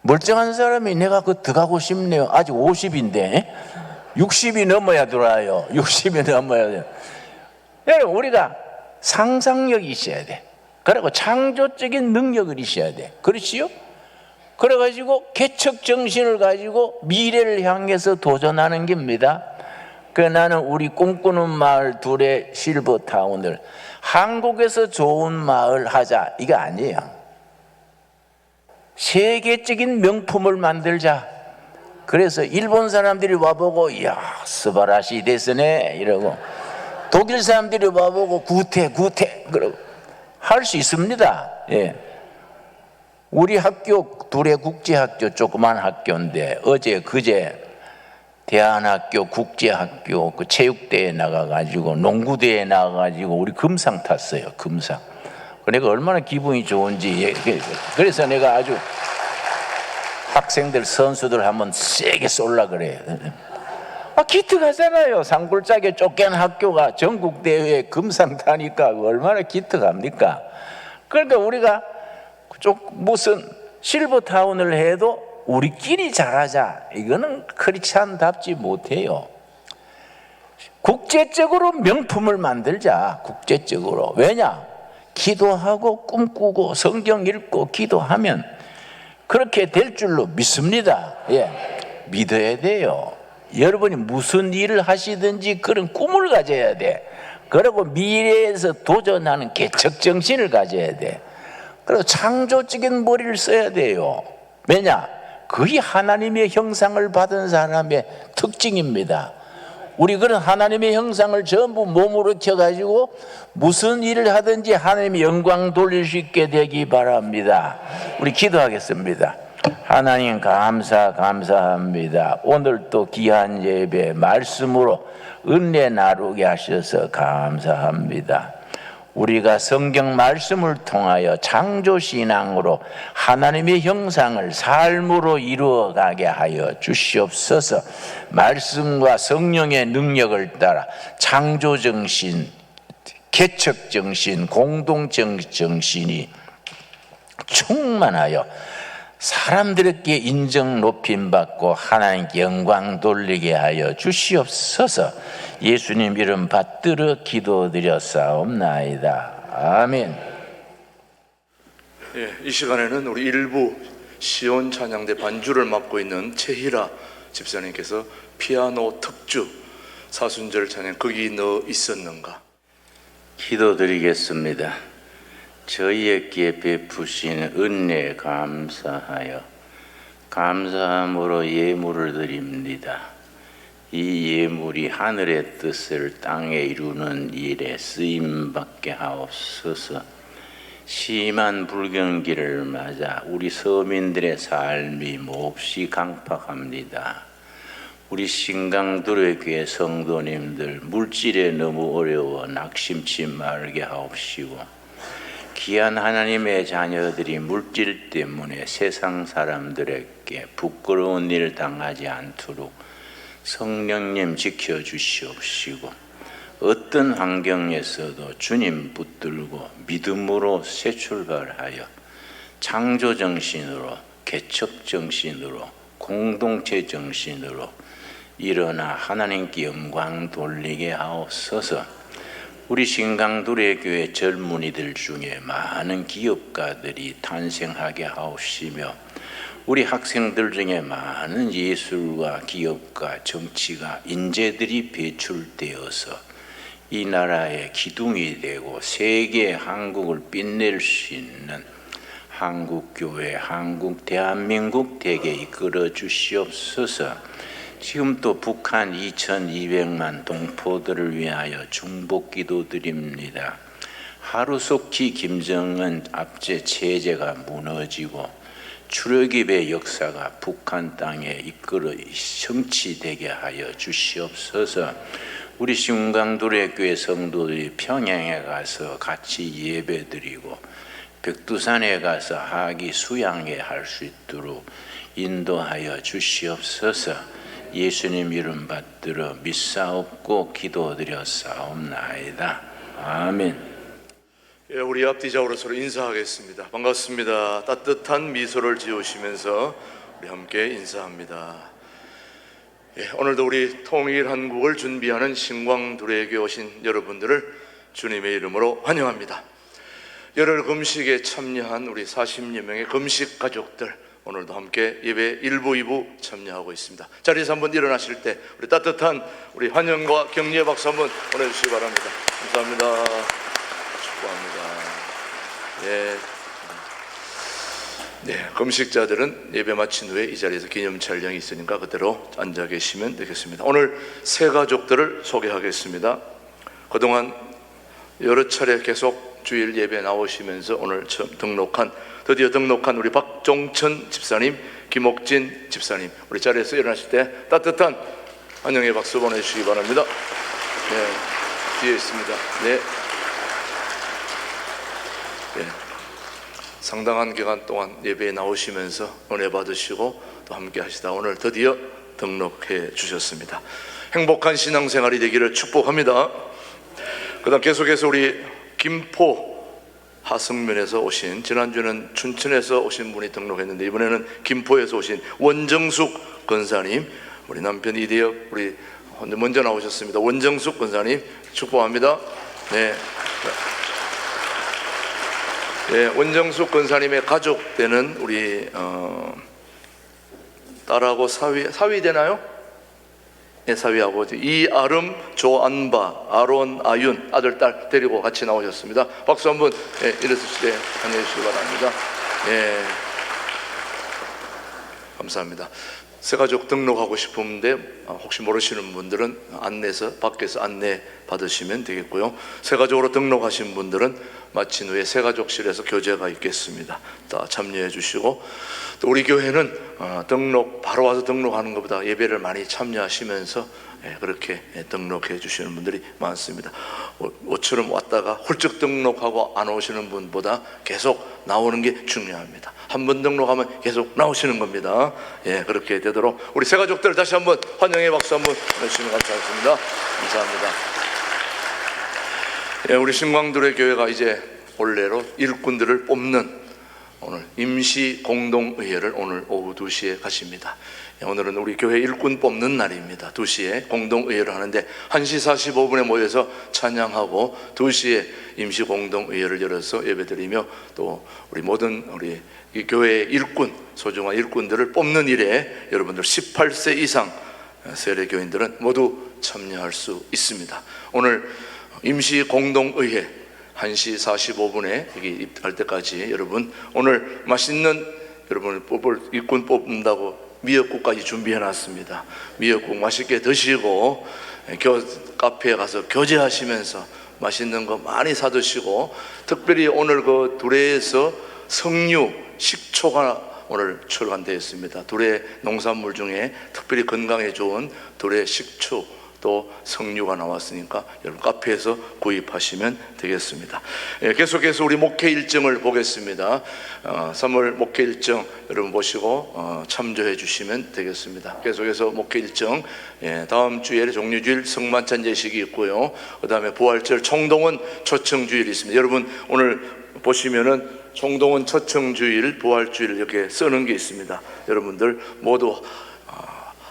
멀쩡한 사람이 내가 그 들어가고 싶네요. 아직 50인데 60이 넘어야 들어와요. 60이 넘어야 돼요. 여러분, 우리가 상상력이 있어야 돼. 그리고 창조적인 능력을 있어야 돼. 그렇지요? 그래가지고 개척 정신을 가지고 미래를 향해서 도전하는 겁니다. 나는 우리 꿈꾸는 마을 둘의 실버타운을 한국에서 좋은 마을 하자, 이거 아니에요. 세계적인 명품을 만들자. 그래서 일본 사람들이 와보고 이야 스바라시 데스네 이러고, 독일 사람들이 와보고 구태 그러고 할 수 있습니다. 예. 우리 학교 둘의 국제학교 조그만 학교인데 그제 대한학교 국제학교 그 체육대회에 나가가지고 농구대회에 나가가지고 우리 금상 탔어요. 금상. 내가 얼마나 기분이 좋은지. 그래서 내가 아주 학생들 선수들 한번 세게 쏠라 그래요. 기특하잖아요. 산골짜기에 쫓겨난 학교가 전국대회에 금상 타니까 얼마나 기특합니까? 그러니까 우리가 무슨 실버타운을 해도 우리끼리 잘하자, 이거는 크리스찬답지 못해요. 국제적으로 명품을 만들자. 국제적으로. 왜냐? 기도하고 꿈꾸고 성경 읽고 기도하면 그렇게 될 줄로 믿습니다. 예, 믿어야 돼요. 여러분이 무슨 일을 하시든지 그런 꿈을 가져야 돼. 그리고 미래에서 도전하는 개척 정신을 가져야 돼. 그리고 창조적인 머리를 써야 돼요. 왜냐? 그게 하나님의 형상을 받은 사람의 특징입니다. 우리 그런 하나님의 형상을 전부 몸으로 켜가지고 무슨 일을 하든지 하나님의 영광 돌릴 수 있게 되기 바랍니다. 우리 기도하겠습니다. 하나님 감사합니다. 오늘 또 귀한 예배 말씀으로 은혜 나누게 하셔서 감사합니다. 우리가 성경 말씀을 통하여 창조신앙으로 하나님의 형상을 삶으로 이루어가게 하여 주시옵소서. 말씀과 성령의 능력을 따라 창조정신, 개척정신, 공동정신이 충만하여 사람들에게 인정 높임 받고 하나님께 영광 돌리게 하여 주시옵소서. 예수님 이름 받들어 기도드렸사옵나이다. 아멘. 예, 이 시간에는 우리 일부 시온 찬양대 반주를 맡고 있는 최희라 집사님께서 피아노 특주 사순절 찬양 거기 너 있었는가. 기도드리겠습니다. 저희에게 베푸신 은혜 감사하여 감사함으로 예물을 드립니다. 이 예물이 하늘의 뜻을 땅에 이루는 일에 쓰임받게 하옵소서. 심한 불경기를 맞아 우리 서민들의 삶이 몹시 강팍합니다. 우리 신강두레교회 성도님들 물질에 너무 어려워 낙심치 말게 하옵시고, 귀한 하나님의 자녀들이 물질 때문에 세상 사람들에게 부끄러운 일 당하지 않도록 성령님 지켜주시옵시고, 어떤 환경에서도 주님 붙들고 믿음으로 새 출발하여 창조정신으로, 개척정신으로, 공동체정신으로 일어나 하나님께 영광 돌리게 하옵소서. 우리 신강두레교회 젊은이들 중에 많은 기업가들이 탄생하게 하옵시며, 우리 학생들 중에 많은 예술가, 기업가, 정치가 인재들이 배출되어서 이 나라의 기둥이 되고 세계 한국을 빛낼 수 있는 한국교회, 대한민국 되게 이끌어 주시옵소서. 지금 또 북한 2200만 동포들을 위하여 중복 기도드립니다. 하루속히 김정은 압제 체제가 무너지고 출애굽의 역사가 북한 땅에 이끌어 성취되게 하여 주시옵소서. 우리 신강두레교회 성도들이 평양에 가서 같이 예배드리고 백두산에 가서 하기 수양회 할 수 있도록 인도하여 주시옵소서. 예수님 이름 받들어 믿사옵고 기도드렸사옵나이다. 아멘. 예, 우리 앞뒤좌우로 서로 인사하겠습니다. 반갑습니다. 따뜻한 미소를 지으시면서 우리 함께 인사합니다. 예, 오늘도 우리 통일한국을 준비하는 신강두레교회 오신 여러분들을 주님의 이름으로 환영합니다. 열흘 금식에 참여한 우리 40여 명의 금식 가족들, 오늘도 함께 예배 1부, 2부 참여하고 있습니다. 자리에서 한번 일어나실 때 우리 따뜻한 우리 환영과 격려의 박수 한번 보내주시기 바랍니다. 감사합니다. 축복합니다. 네, 금식자들은 예배 마친 후에 이 자리에서 기념 촬영이 있으니까 그대로 앉아 계시면 되겠습니다. 오늘 새 가족들을 소개하겠습니다. 그동안 여러 차례 계속 주일 예배 나오시면서 오늘 처음 드디어 등록한 우리 박종천 집사님, 김옥진 집사님, 우리 자리에서 일어나실 때 따뜻한 환영의 박수 보내주시기 바랍니다. 네, 뒤에 있습니다. 네. 네. 상당한 기간 동안 예배에 나오시면서 은혜 받으시고 또 함께 하시다 오늘 드디어 등록해 주셨습니다. 행복한 신앙생활이 되기를 축복합니다. 그 다음 계속해서 우리 김포 하승면에서 오신, 지난주는 춘천에서 오신 분이 등록했는데 이번에는 김포에서 오신 원정숙 권사님, 우리 남편 이대혁, 우리 먼저 나오셨습니다. 원정숙 권사님 축복합니다. 네. 네, 원정숙 권사님의 가족 되는 우리 딸하고 사위 되나요? 네, 사위 아버지 이아름, 조안바, 아론, 아윤 아들, 딸 데리고 같이 나오셨습니다. 박수 한번 일어섰을 때 환영해 주시기 바랍니다. 네, 감사합니다. 새가족 등록하고 싶은데 혹시 모르시는 분들은 밖에서 안내 받으시면 되겠고요. 새가족으로 등록하신 분들은 마친 후에 새가족실에서 교제가 있겠습니다. 다 참여해 주시고, 또 우리 교회는 바로 와서 등록하는 것보다 예배를 많이 참여하시면서 그렇게 등록해 주시는 분들이 많습니다. 모처럼 왔다가 훌쩍 등록하고 안 오시는 분보다 계속 나오는 게 중요합니다. 한 번 등록하면 계속 나오시는 겁니다. 예, 그렇게 되도록 우리 새가족들 다시 한번 환영의 박수 한번 보내주시면 감사하겠습니다. 감사합니다. 예, 우리 신강두레교회가 이제 올해로 일꾼들을 뽑는 오늘 임시 공동의회를 오늘 오후 2시에 가십니다. 오늘은 우리 교회 일꾼 뽑는 날입니다. 2시에 공동의회를 하는데 1시 45분에 모여서 찬양하고 2시에 임시 공동의회를 열어서 예배드리며 또 우리 모든 우리 이 교회의 일꾼, 소중한 일꾼들을 뽑는 일에 여러분들 18세 이상 세례교인들은 모두 참여할 수 있습니다. 오늘 임시 공동의회 1시 45분에 여기 입할 때까지 여러분 오늘 맛있는 여러분을 뽑을 일꾼 뽑는다고 미역국까지 준비해 놨습니다. 미역국 맛있게 드시고 카페에 가서 교제하시면서 맛있는 거 많이 사 드시고, 특별히 오늘 그 두레에서 석류 식초가 오늘 출간되었습니다. 둘의 농산물 중에 특별히 건강에 좋은 둘의 식초 또 석류가 나왔으니까 여러분 카페에서 구입하시면 되겠습니다. 계속해서 우리 목회 일정을 보겠습니다. 3월 목회 일정 여러분 보시고 참조해 주시면 되겠습니다. 계속해서 목회 일정, 다음 주에 종료주일 성만찬 예식이 있고요. 그 다음에 부활절 총동원 초청주일이 있습니다. 여러분 오늘 보시면은 총동원 초청주일, 부활주일 이렇게 쓰는 게 있습니다. 여러분들 모두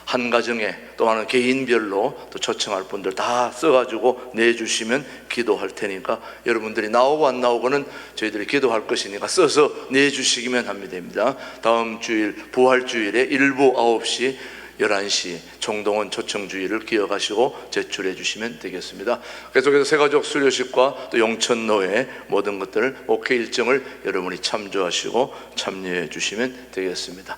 한 가정에 또 하는 개인별로 또 초청할 분들 다 써가지고 내주시면 기도할 테니까 여러분들이 나오고 안 나오고는 저희들이 기도할 것이니까 써서 내주시기만 하면 됩니다. 다음 주일 부활주일에 일부 9시 11시 총동원 초청주의를 기억하시고 제출해 주시면 되겠습니다. 계속해서 새가족 수료식과 또 용천노회 모든 것들 목회 일정을 여러분이 참조하시고 참여해 주시면 되겠습니다.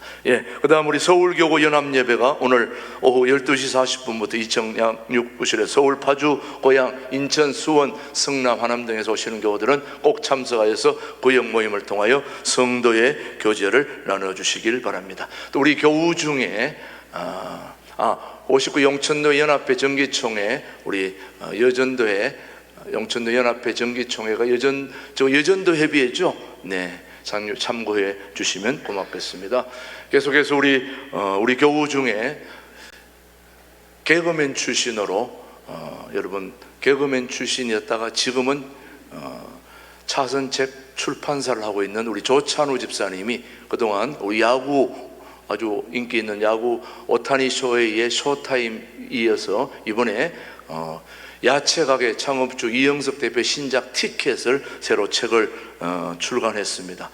그 다음 우리 서울교구 연합예배가 오늘 오후 12시 40분부터 이청양육부실에 서울, 파주, 고양, 인천, 수원, 성남, 하남 등에서 오시는 교우들은 꼭 참석하여서 구역 모임을 통하여 성도의 교제를 나눠주시길 바랍니다. 또 우리 교우 중에 59 용천도 연합회 정기총회 우리 여전도회 용천도 연합회 정기총회가 여전도 협의회죠. 네, 참고해 주시면 고맙겠습니다. 계속해서 우리 교우 중에 개그맨 출신으로 여러분 개그맨 출신이었다가 지금은 차선책 출판사를 하고 있는 우리 조찬우 집사님이 그동안 우리 야구 아주 인기 있는 야구 오타니 쇼에 쇼타임 이어서 이번에 야채가게 창업주 이영석 대표 신작 티켓을 새로 책을 출간했습니다.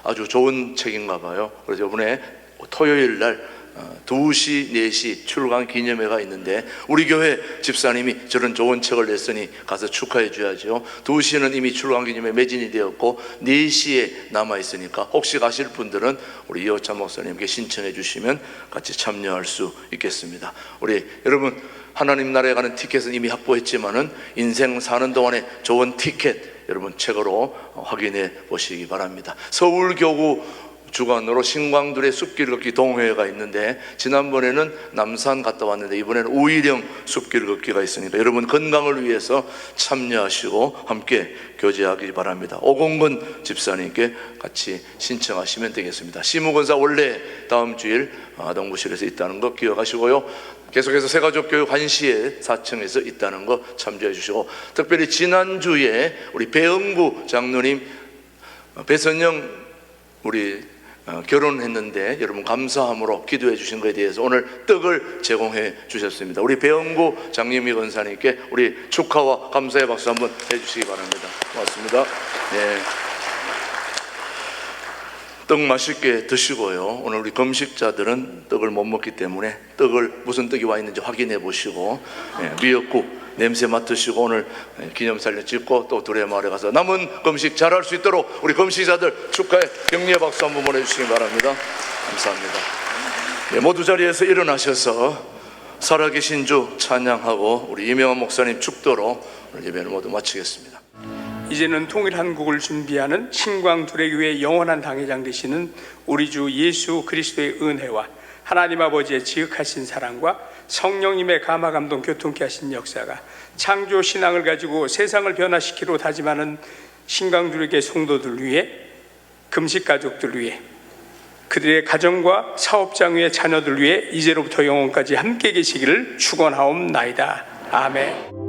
아주 좋은 책인가 봐요. 그래서 이번에 토요일 날 2시, 4시 출간 기념회가 있는데 우리 교회 집사님이 저런 좋은 책을 냈으니 가서 축하해 줘야죠. 2시는 이미 출간 기념회 매진이 되었고 4시에 남아있으니까 혹시 가실 분들은 우리 이호찬 목사님께 신청해 주시면 같이 참여할 수 있겠습니다. 우리 여러분 하나님 나라에 가는 티켓은 이미 확보했지만은 인생 사는 동안에 좋은 티켓 여러분 책으로 확인해 보시기 바랍니다. 서울교구 주관으로 신광둘의 숲길 걷기 동호회가 있는데 지난번에는 남산 갔다 왔는데 이번에는 우이령 숲길 걷기가 있으니까 여러분 건강을 위해서 참여하시고 함께 교제하기 바랍니다. 오공근 집사님께 같이 신청하시면 되겠습니다. 시무건사 원래 다음 주일 동부실에서 있다는 거 기억하시고요. 계속해서 새가족교육 1시에 4층에서 있다는 거 참조해 주시고 특별히 지난주에 우리 배영구 장로님 배선영 우리 결혼했는데 여러분 감사함으로 기도해 주신 것에 대해서 오늘 떡을 제공해 주셨습니다. 우리 배영구 장림희 권사님께 우리 축하와 감사의 박수 한번 해주시기 바랍니다. 고맙습니다. 네. 떡 맛있게 드시고요. 오늘 우리 금식자들은 떡을 못 먹기 때문에 떡을 무슨 떡이 와 있는지 확인해 보시고 미역국 냄새 맡으시고 오늘 기념사진 찍고 또 두레마을에 가서 남은 금식 잘할 수 있도록 우리 금식자들 축하의 격려의 박수 한번 보내주시기 바랍니다. 감사합니다. 모두 자리에서 일어나셔서 살아계신 주 찬양하고 우리 이명환 목사님 축도로 오늘 예배를 모두 마치겠습니다. 이제는 통일 한국을 준비하는 신광두레교회 영원한 당회장 되시는 우리 주 예수 그리스도의 은혜와 하나님 아버지의 지극하신 사랑과 성령님의 감화감동 교통케 하신 역사가 창조 신앙을 가지고 세상을 변화시키려 다짐하는 신광두레교회 성도들 위해 금식 가족들 위해 그들의 가정과 사업장 위의 자녀들 위해 이제로부터 영원까지 함께 계시기를 축원하옵나이다. 아멘.